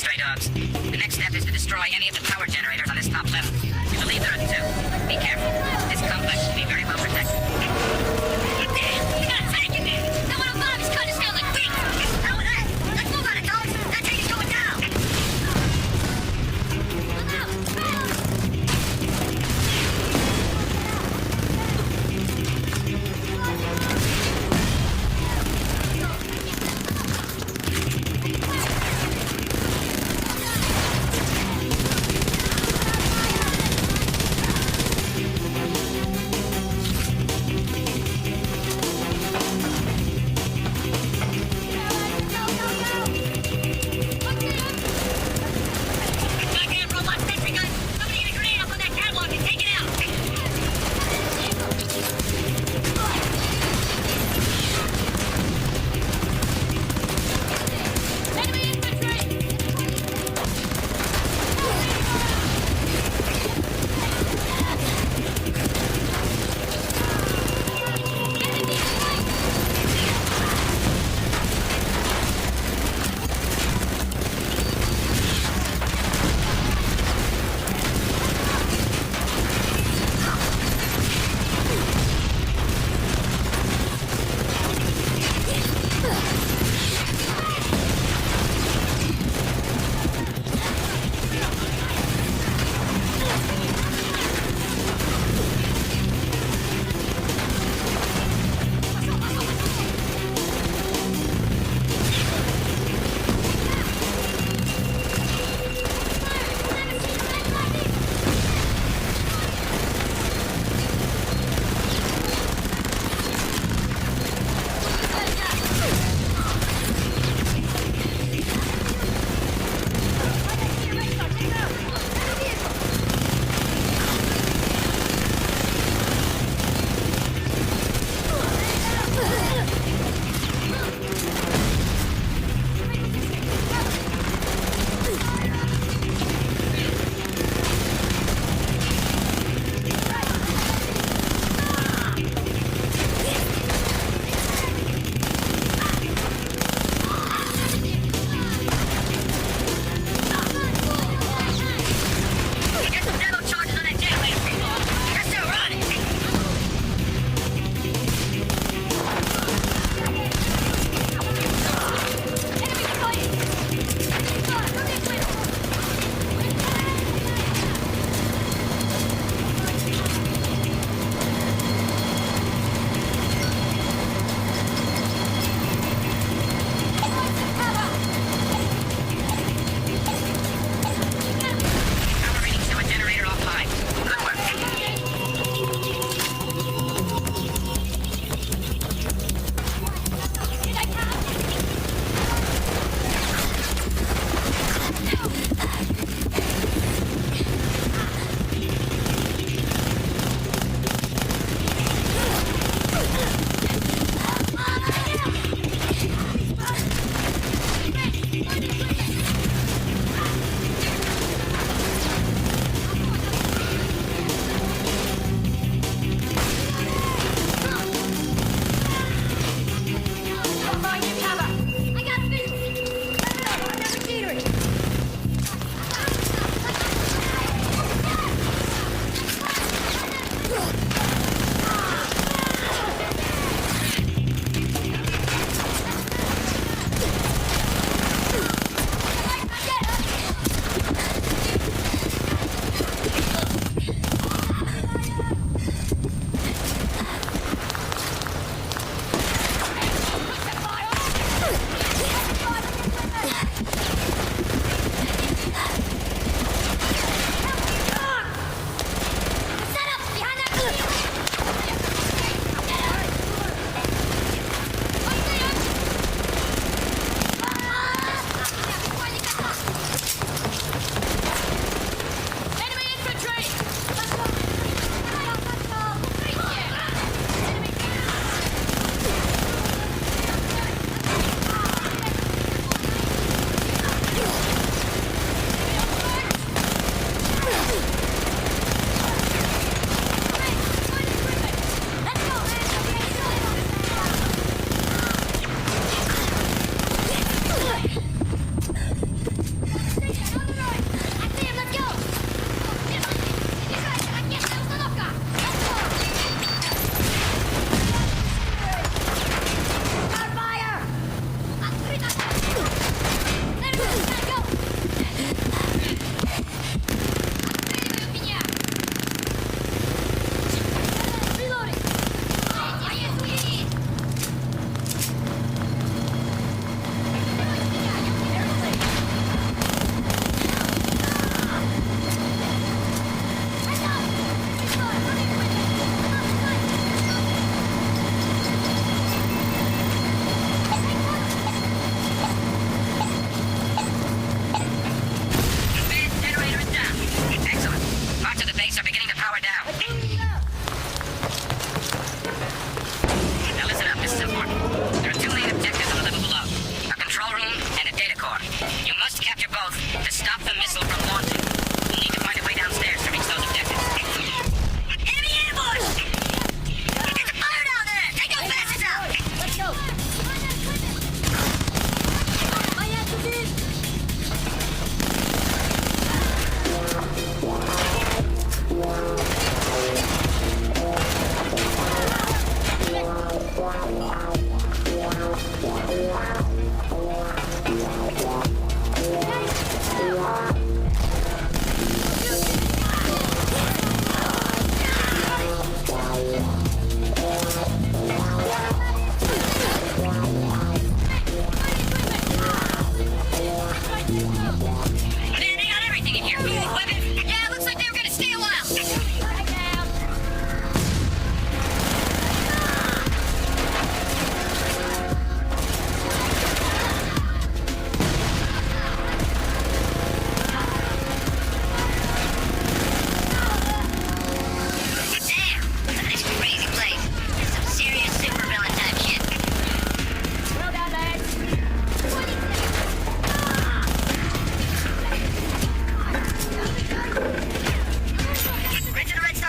stray dogs. The next step is to destroy any of the power generators on this top level. We believe there are 2. Be careful. This complex will be very well protected. Damn, we got a tank in there. That 105 is cutting us down like wheat. Hell with that. Let's move on it, dogs. That tank is going down.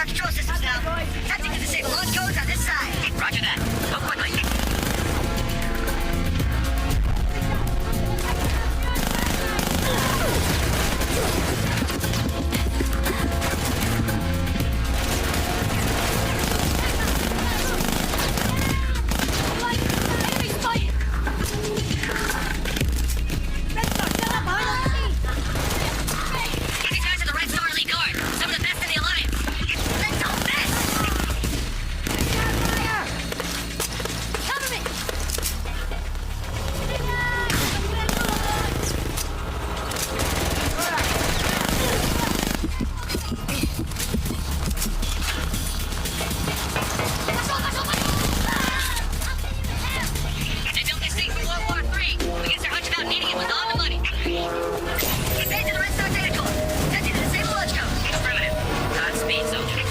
our control systems now. Attempting to disable launch codes on this side. Roger that. Move quickly. Enemies fighting! These guys are the Red Star Elite Guard. Some of the best in the Alliance. Let's go, best! Cover me! They built this thing for World War III. I guess their hunch about needing it was on the money. Advance to the Red Star data core. Attempting to disable launch code. Affirmative. Godspeed, soldier.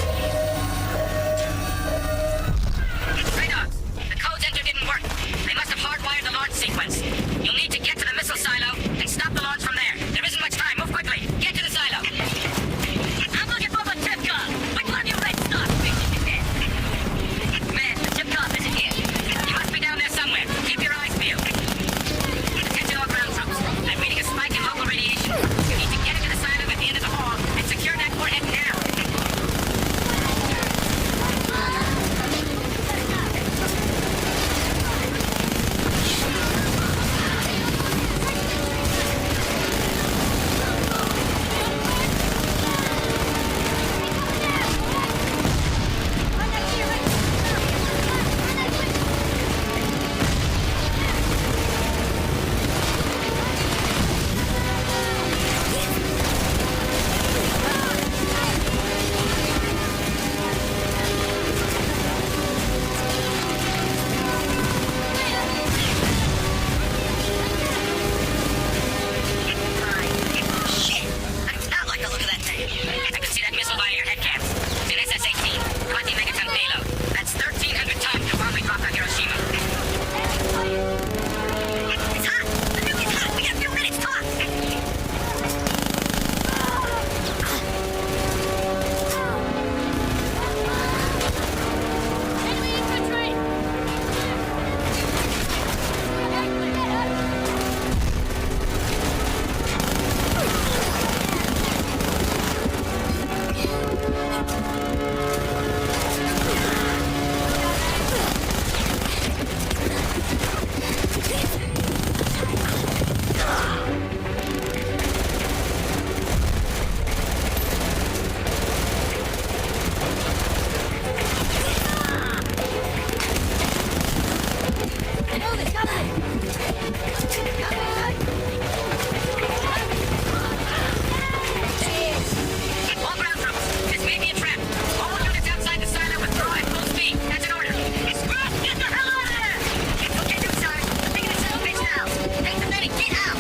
Stray Dogs, the codes entered didn't work. They must have hardwired the launch sequence. You'll need to get to the missile silo and stop the launch from there. There isn't much time. Move quickly. Get to the silo. I'm looking for my tip car. Which one of you Red Star bitches is this? Man, the tip top isn't here. You must be down there somewhere. Keep your eyes peeled. Attention all ground troops. I'm reading a spike in local radiation. You need to get into the silo at the end of the hall and secure that warhead now. Shit! I do not like the look of that thing. I can see that missile via your head caps. It's an SS-18, 20 megaton payload. That's 1,300 tons to bomb we dropped on Hiroshima. It's hot! The nuke is hot! We got a few minutes, talk! Enemy infantry! Move it, cover me! All ground troops, this may be a trap. All units outside the silo withdraw at full speed. That's an order. Scrap! Get the hell out of there! Okay, dude, Sarge. I'm taking the cell page now. Take the medic, get out!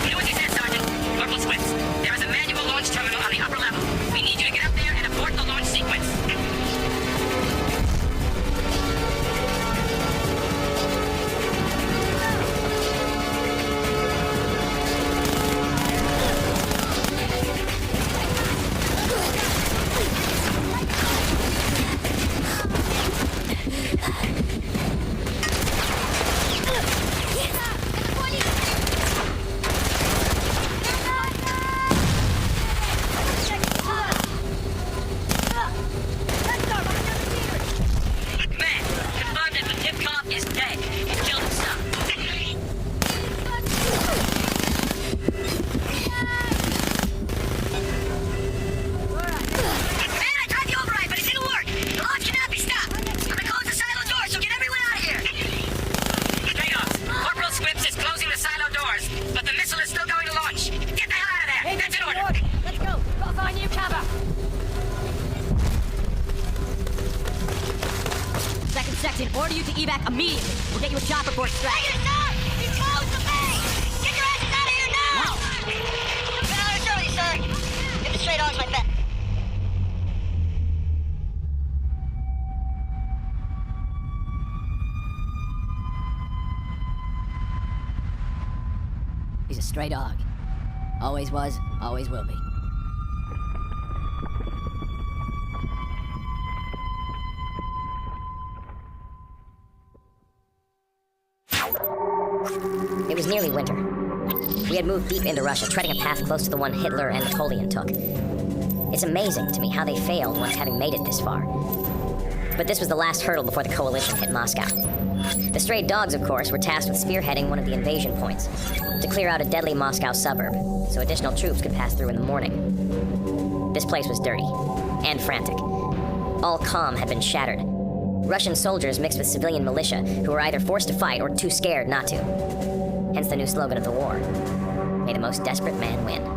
You know what you said, Sergeant? Corporal Swift, there is a manual launch terminal on the upper level. We need you to get up there and abort the launch sequence. Man, confirmed that the Tip-Top is dead. He killed himself. Man, I tried the override, but it didn't work. The launch cannot be stopped. I'm gonna close the silo door, so get everyone out of here. Stray Dogs, Corporal Swift is closing the silo doors, but the missile is still going to launch. Get the hell out of there. That's an order. Let's go. Gotta find new cover. Second section, order you to evac immediately. We'll get you a chopper for extraction. Negative, sir! You closed the bay! Get your asses out of here now! Been on us early, sir. Get the Stray Dogs like that. He's a stray dog. Always was, always will be. nearly winter. We had moved deep into Russia, treading a path close to the one Hitler and Napoleon took. It's amazing to me how they failed once having made it this far. But this was the last hurdle before the coalition hit Moscow. The stray dogs, of course, were tasked with spearheading one of the invasion points to clear out a deadly Moscow suburb so additional troops could pass through in the morning. This place was dirty and frantic. All calm had been shattered. Russian soldiers mixed with civilian militia who were either forced to fight or too scared not to. Hence the new slogan of the war: may the most desperate man win.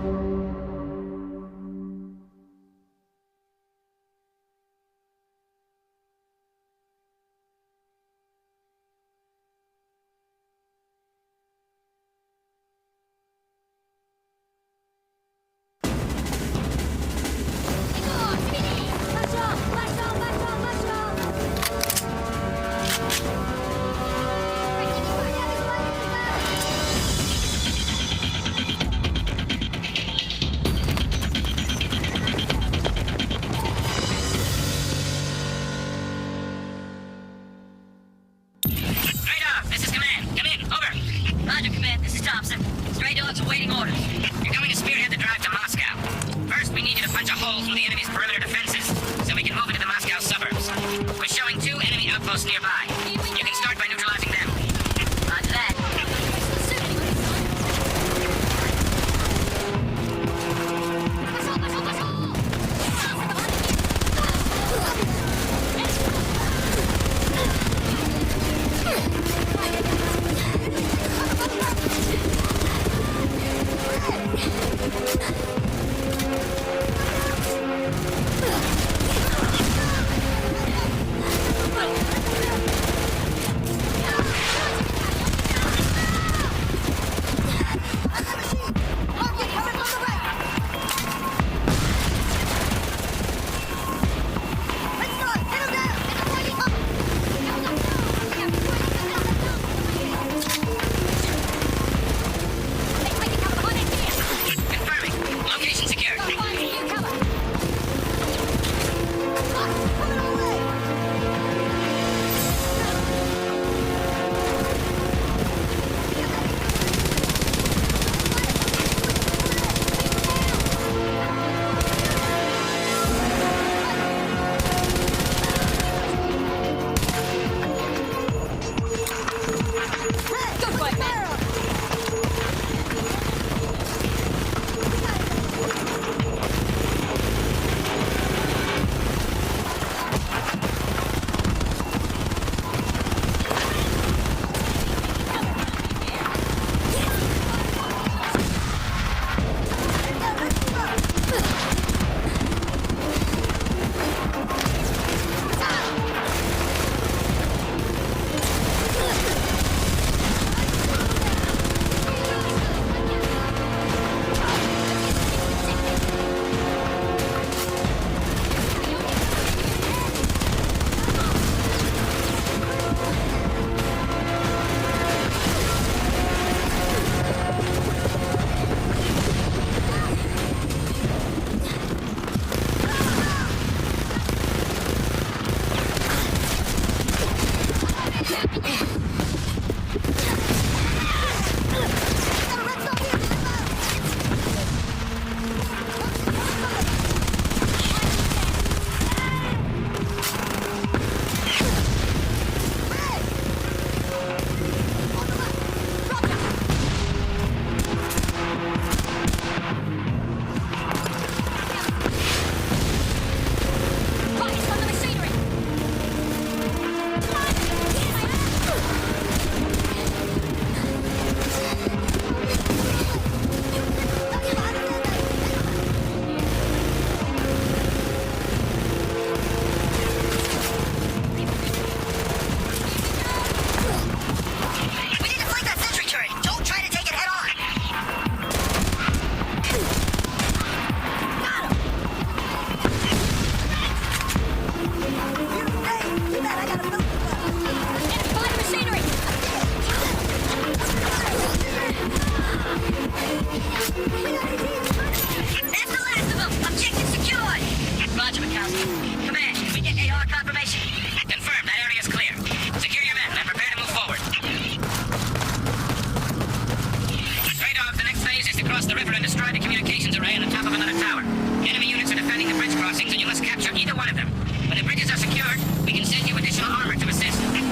When the bridges are secured, we can send you additional armor to assist. We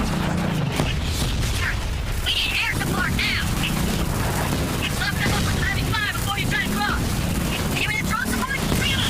need air support now! Lock them up with heavy fire before you try to cross! You in drone support? Bring them up!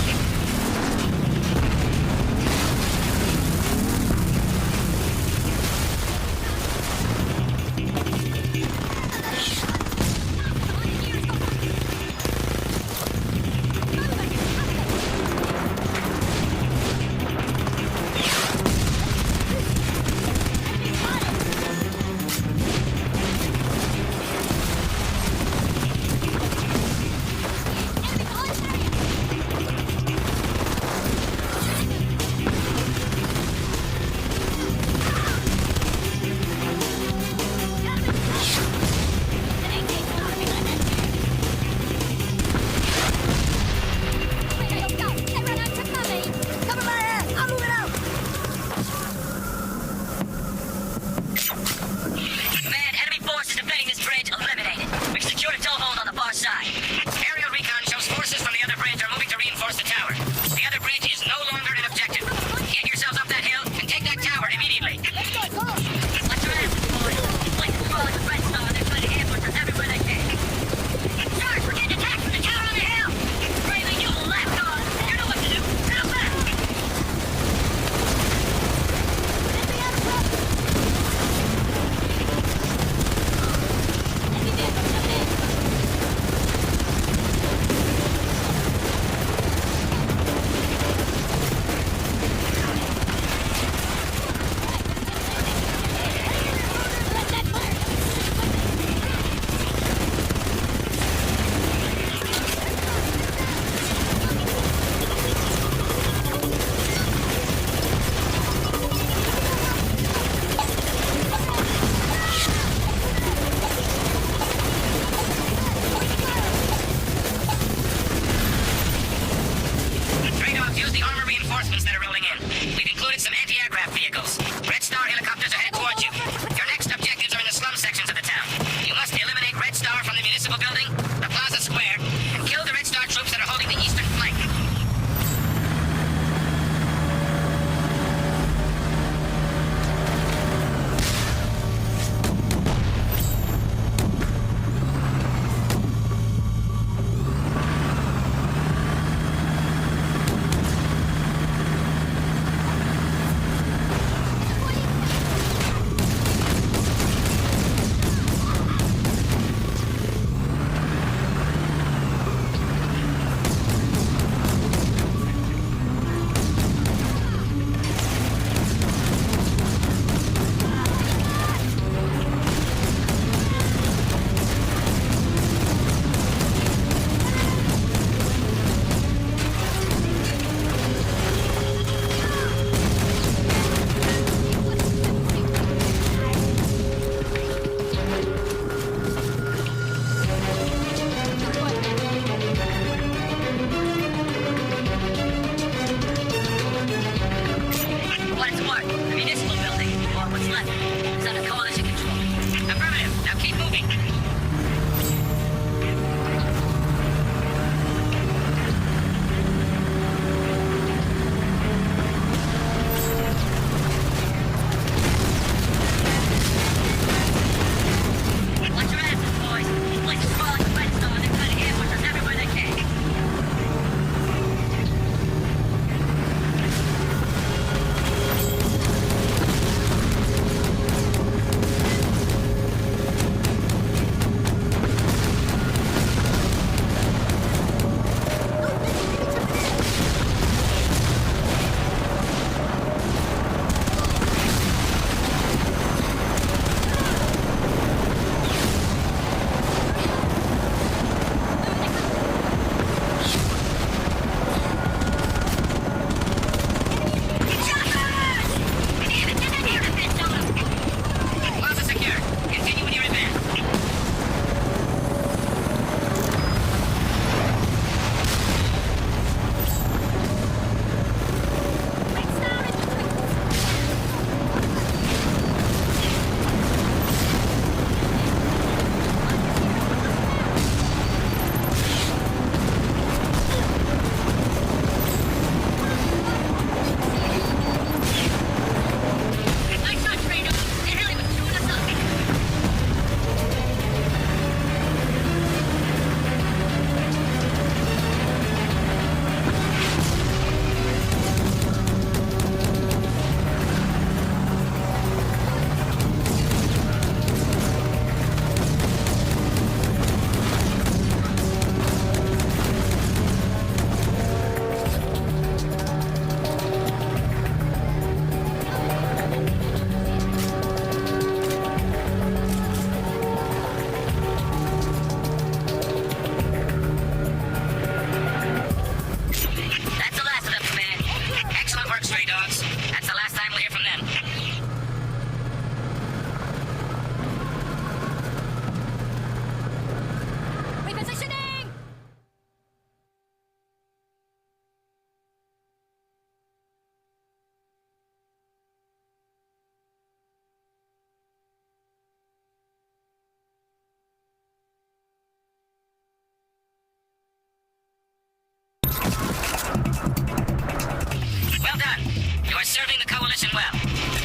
You are serving the Coalition well.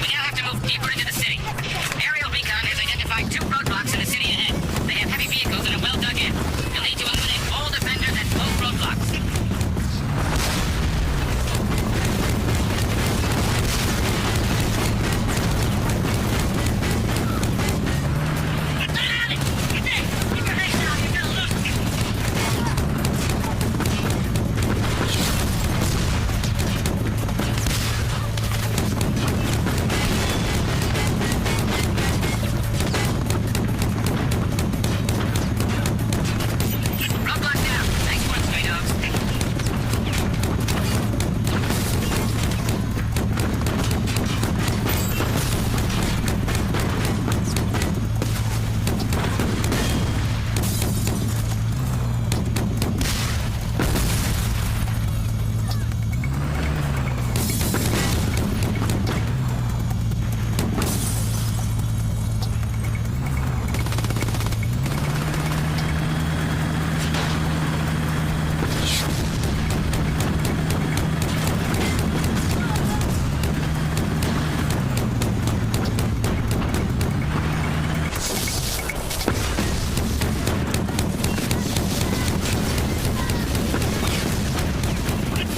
We now have to move deeper into the city. Aerial recon has identified 2 roadblocks in the city ahead. They have heavy vehicles and are well dug in. You'll need to eliminate all defenders at both roadblocks. Roadblock down. Nice work, Stray Dogs.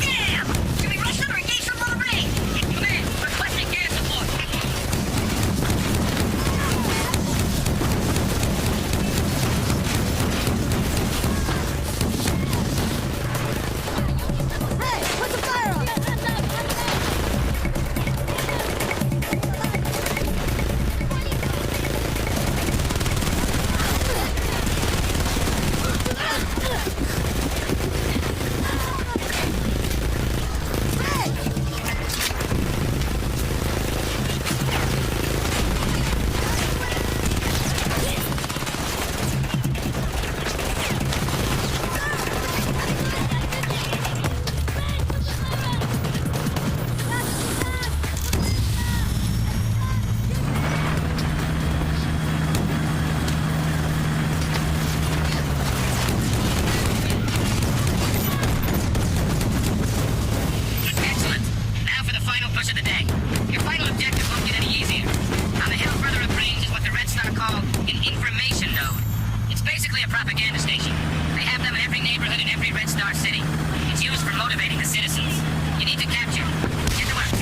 Damn! Should we rush them or engage from lower range? Command, requesting air support. Hey, put the fire on! Excellent. Now for the final push of the day. Your final objective won't get any easier. On the hill further up range is what the Red Star call an information node. It's basically a propaganda station. They have them in every neighborhood in every Red Star city. It's used for motivating the citizens. You need to capture it. Get to work.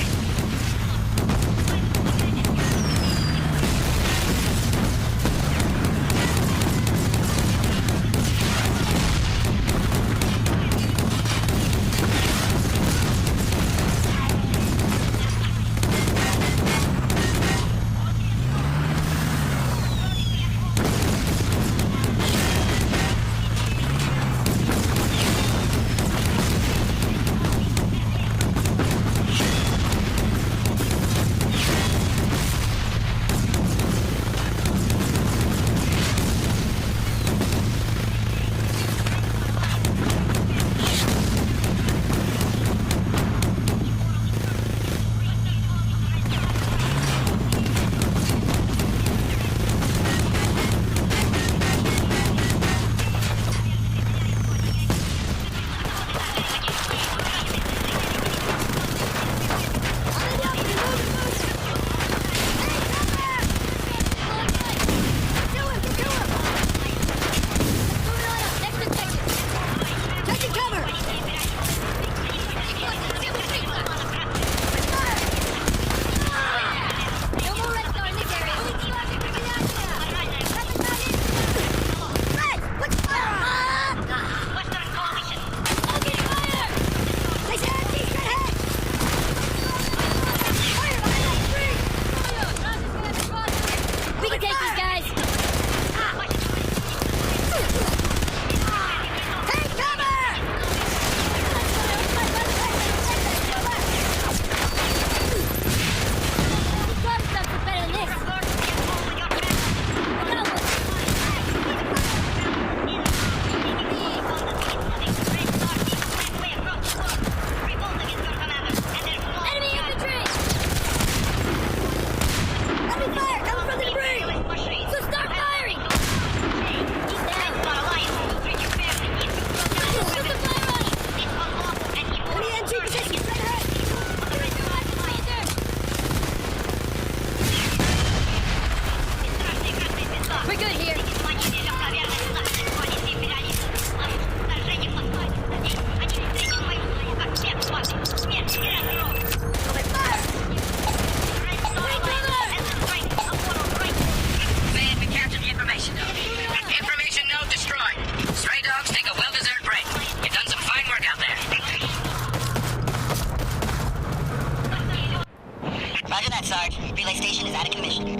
Negative. Relay station is out of commission.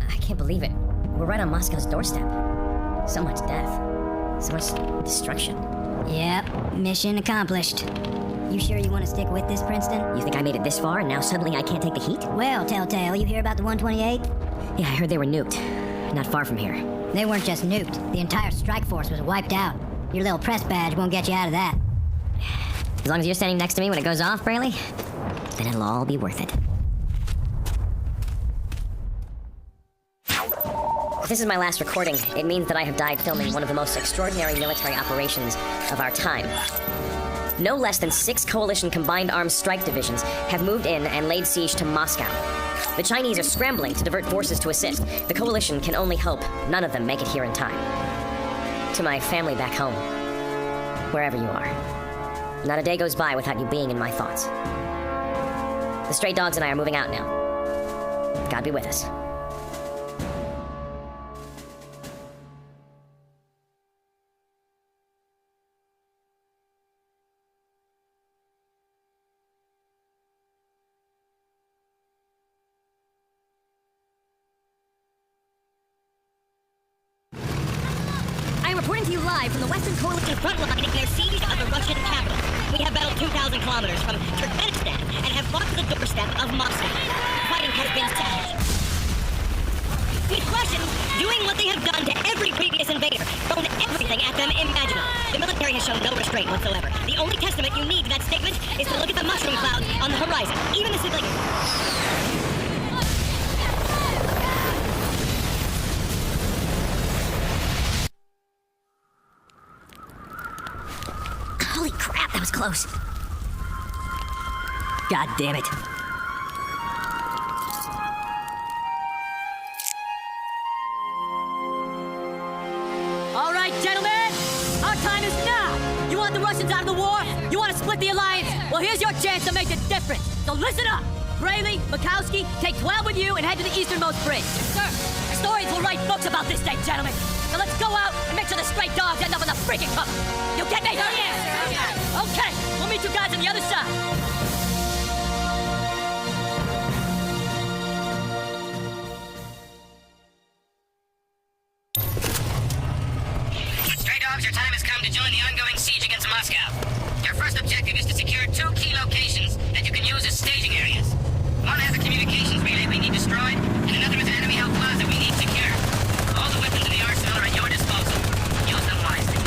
I can't believe it. We're right on Moscow's doorstep. So much death. So much destruction. Yep, mission accomplished. You sure you want to stick with this, Princeton? You think I made it this far and now suddenly I can't take the heat? Well, Telltale, you hear about the 128? Yeah, I heard they were nuked. Not far from here. They weren't just nuked. The entire strike force was wiped out. Your little press badge won't get you out of that. As long as you're standing next to me when it goes off, Braley, then it'll all be worth it. If this is my last recording, it means that I have died filming one of the most extraordinary military operations of our time. No less than 6 coalition combined arms strike divisions have moved in and laid siege to Moscow. The Chinese are scrambling to divert forces to assist. The coalition can only hope none of them make it here in time. To my family back home, wherever you are, not a day goes by without you being in my thoughts. The stray dogs and I are moving out now. God be with us. Reporting to you live from the Western Coalition front line in their siege of the Russian capital. We have battled 2,000 kilometers from Turkmenistan and have fought to the doorstep of Moscow. Fighting has been savage. These Russians, doing what they have done to every previous invader, thrown everything at them imaginable. The military has shown no restraint whatsoever. The only testament you need to that statement is to look at the mushroom clouds on the horizon. Even the civilians. Holy crap, that was close. God damn it. All right, gentlemen, our time is now. You want the Russians out of the war? You want to split the alliance? Well, here's your chance to make the difference. So listen up. Braley, Mikowski, take 12 with you and head to the easternmost bridge. Sir, historians will write books about this day, gentlemen. So let's go out and make sure the stray dogs end up in the freaking cover. You get me? Oh, yeah. Okay, we'll meet you guys on the other side. Stray dogs, your time has come to join the ongoing siege against Moscow. Your first objective is to secure 2 key locations that you can use as staging areas. One has a communications relay we need destroyed, and another is an enemy held plaza we need secure. All the weapons in the arsenal are at your disposal. Use them wisely.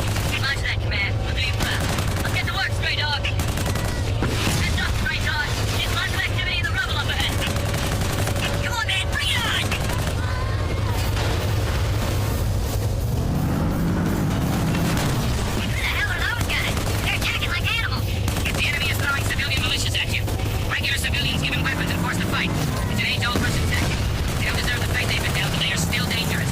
Roger that, command. We'll do you proud. Let's get to work, stray dog. Heads up, stray dog. There's lots of activity in the rubble up ahead. Come on, man, bring it on! Who the hell are those guys? They're attacking like animals. The enemy is throwing civilian militias at you. Regular civilians give him weapons and force the fight. It's an age-old Russian tactic. They don't deserve the fate they've been dealt, but they are still dangerous.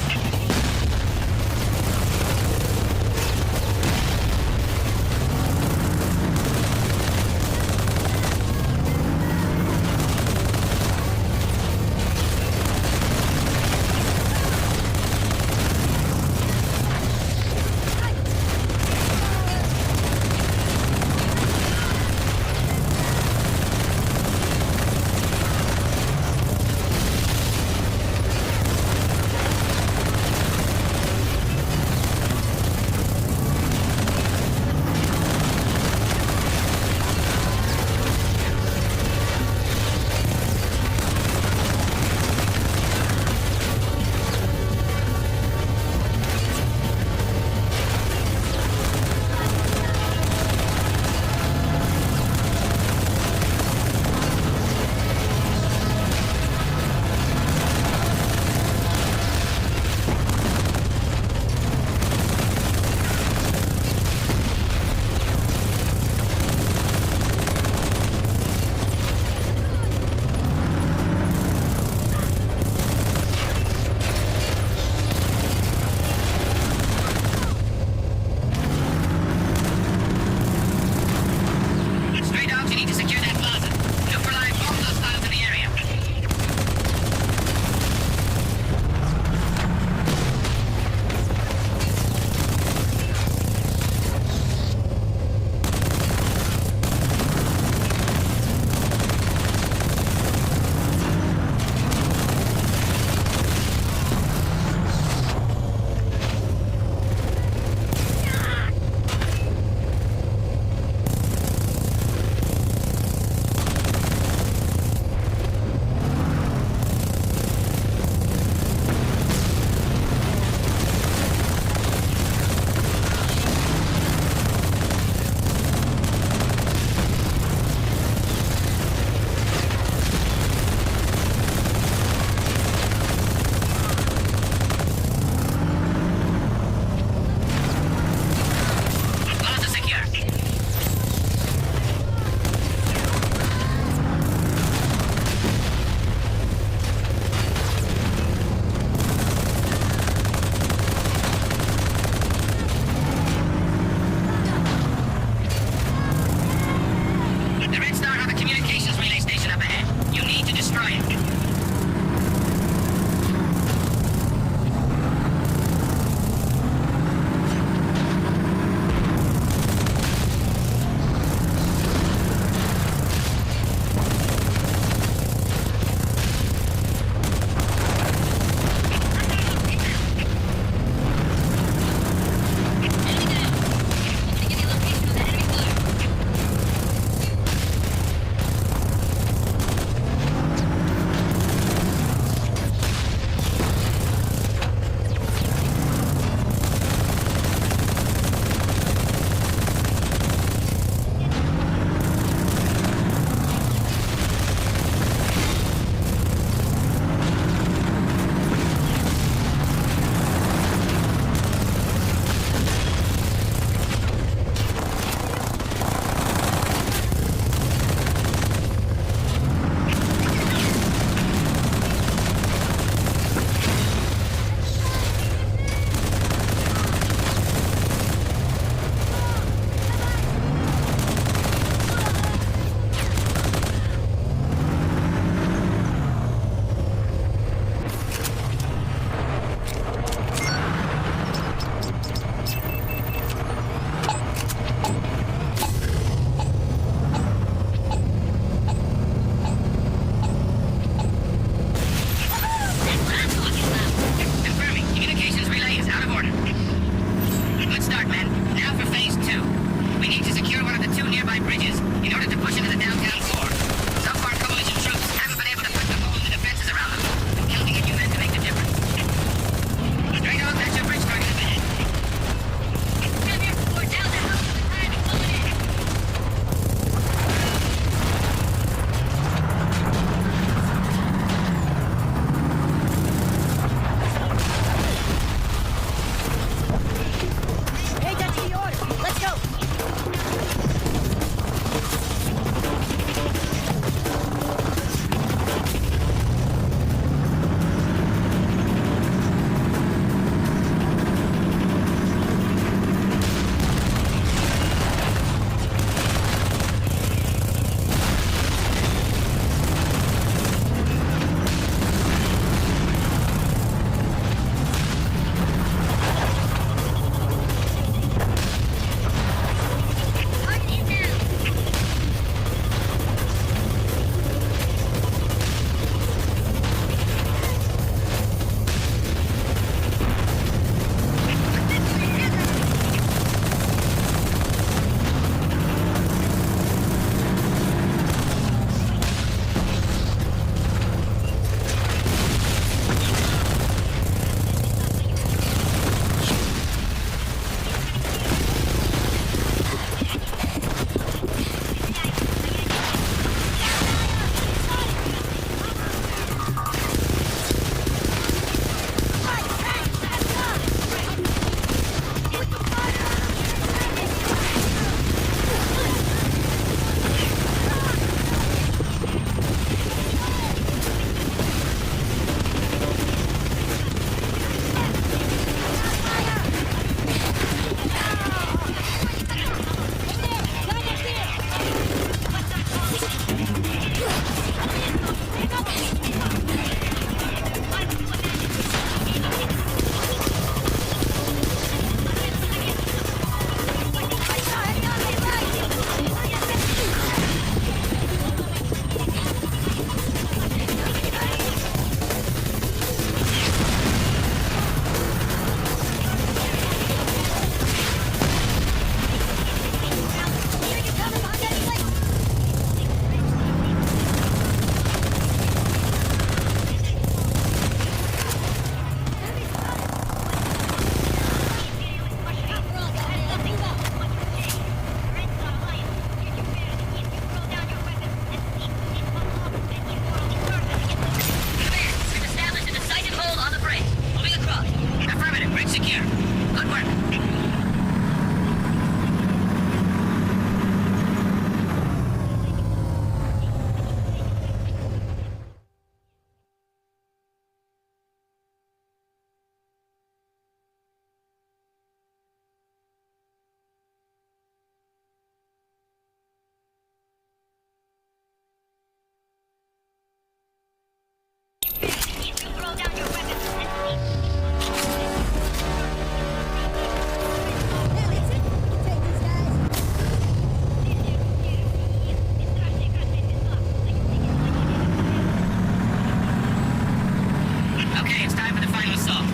final assault.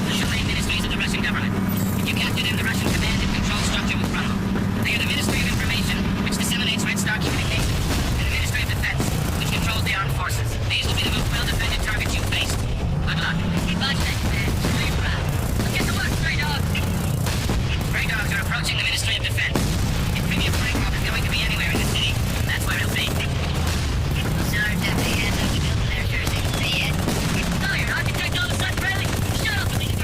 The two main ministries of the Russian government. If you capture them, the Russian command and control structure will crumble. They are the Ministry of Information, which disseminates Red Star communication, and the Ministry of Defense, which controls the armed forces. These will be the most well-defended targets you faced. Good luck. Keep on that, man. Show you proud. Let's get to work, Stray Dog. Grey Dogs are approaching the Ministry of Defense. If Premier Frankov is going to be anywhere in the city, that's where he'll be. Sorry, Deputy. Hands up the building there, Jersey. See it? No, you're architect on the sun, Bradley. Shut up, please.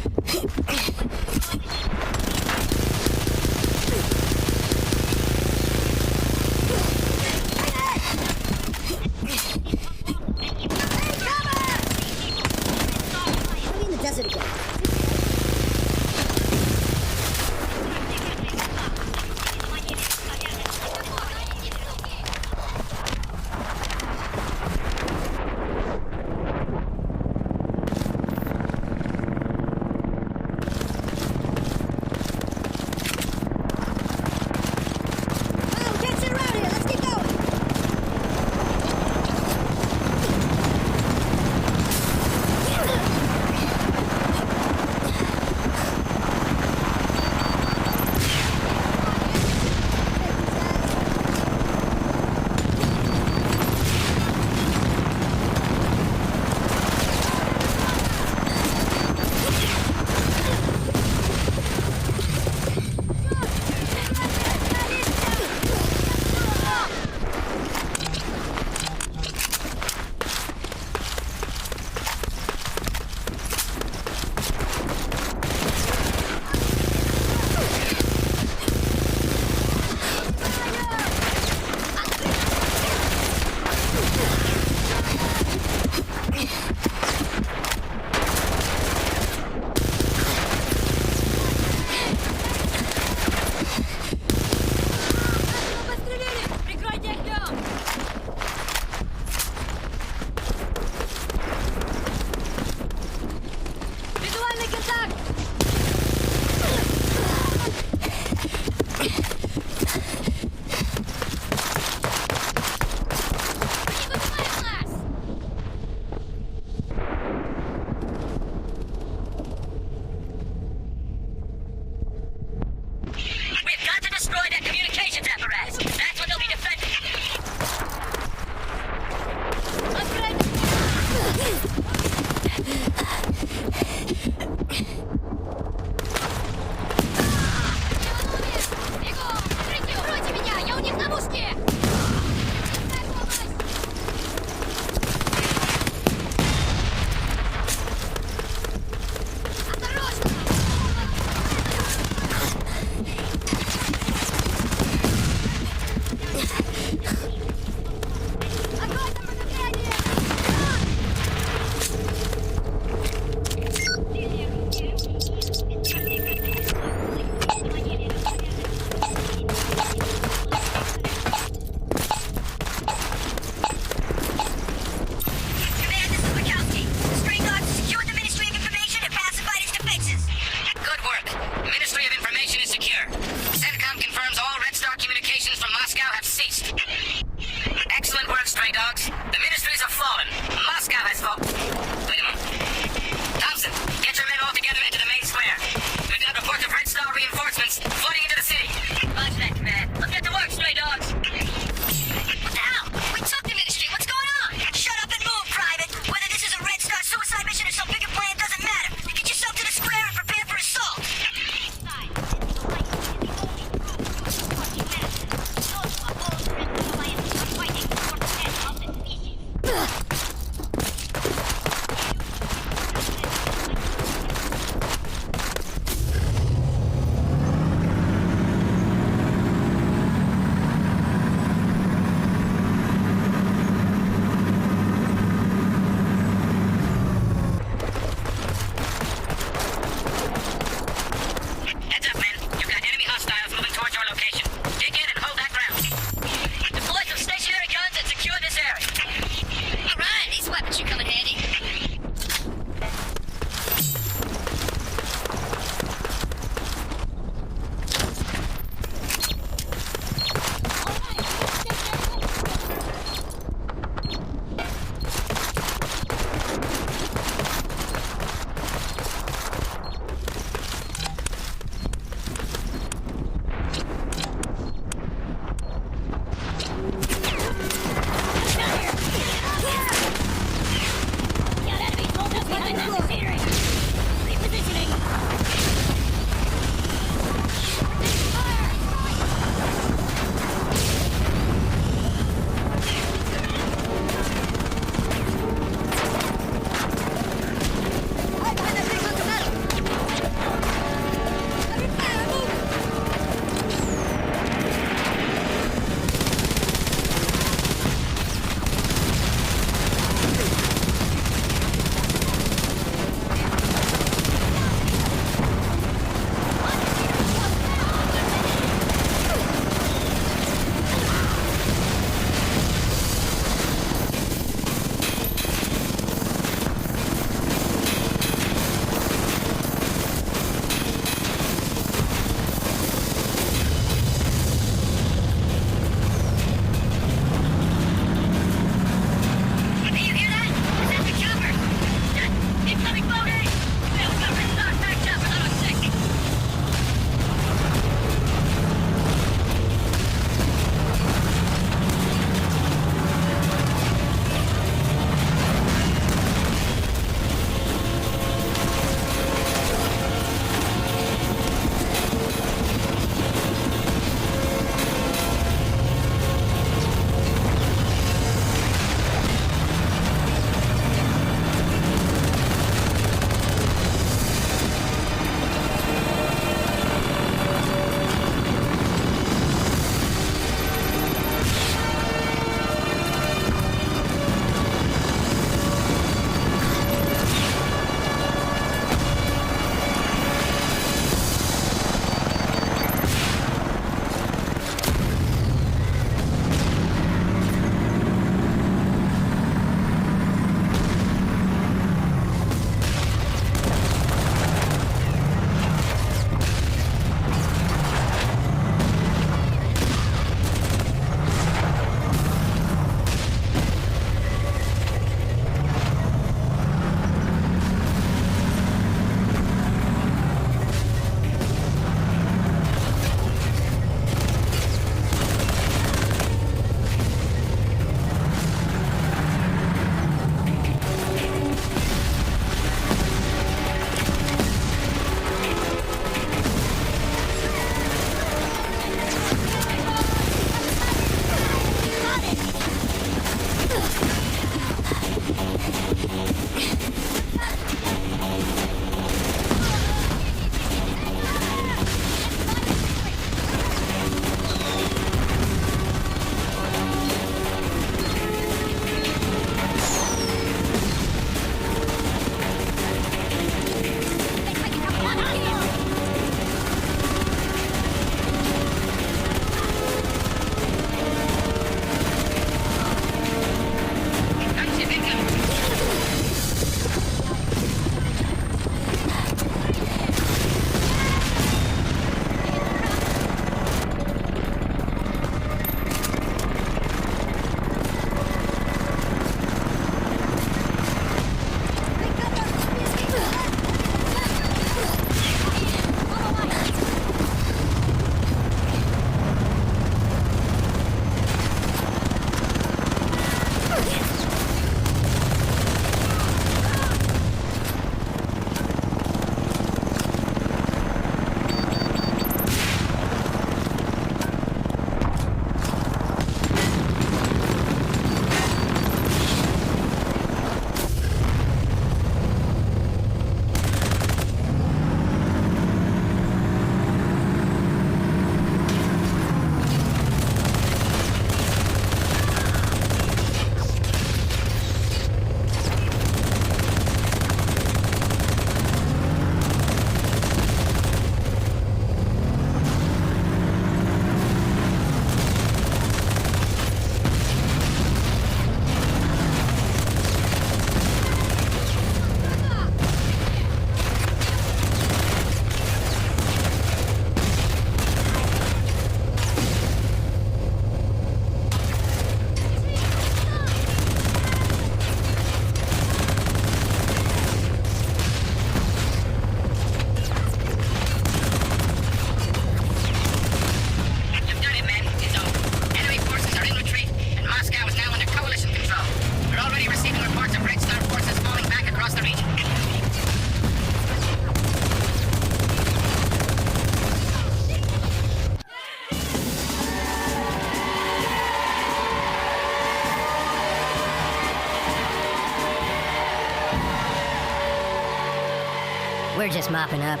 We're just mopping up.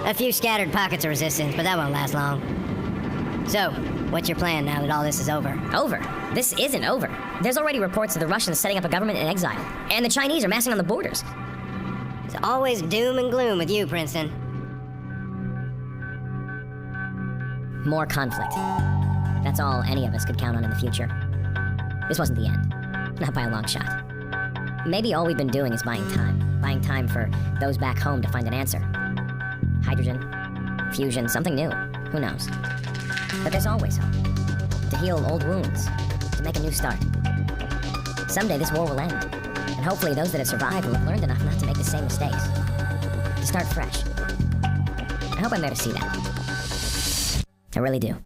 A few scattered pockets of resistance, but that won't last long. So, what's your plan now that all this is over? Over? This isn't over. There's already reports of the Russians setting up a government in exile, and the Chinese are massing on the borders. It's always doom and gloom with you, Princeton. More conflict. That's all any of us could count on in the future. This wasn't the end. Not by a long shot. Maybe all we've been doing is buying time. Buying time for those back home to find an answer. Hydrogen, fusion, something new. Who knows? But there's always hope. To heal old wounds. To make a new start. Someday this war will end. And hopefully those that have survived will have learned enough not to make the same mistakes. To start fresh. I hope I'm there to see that. I really do.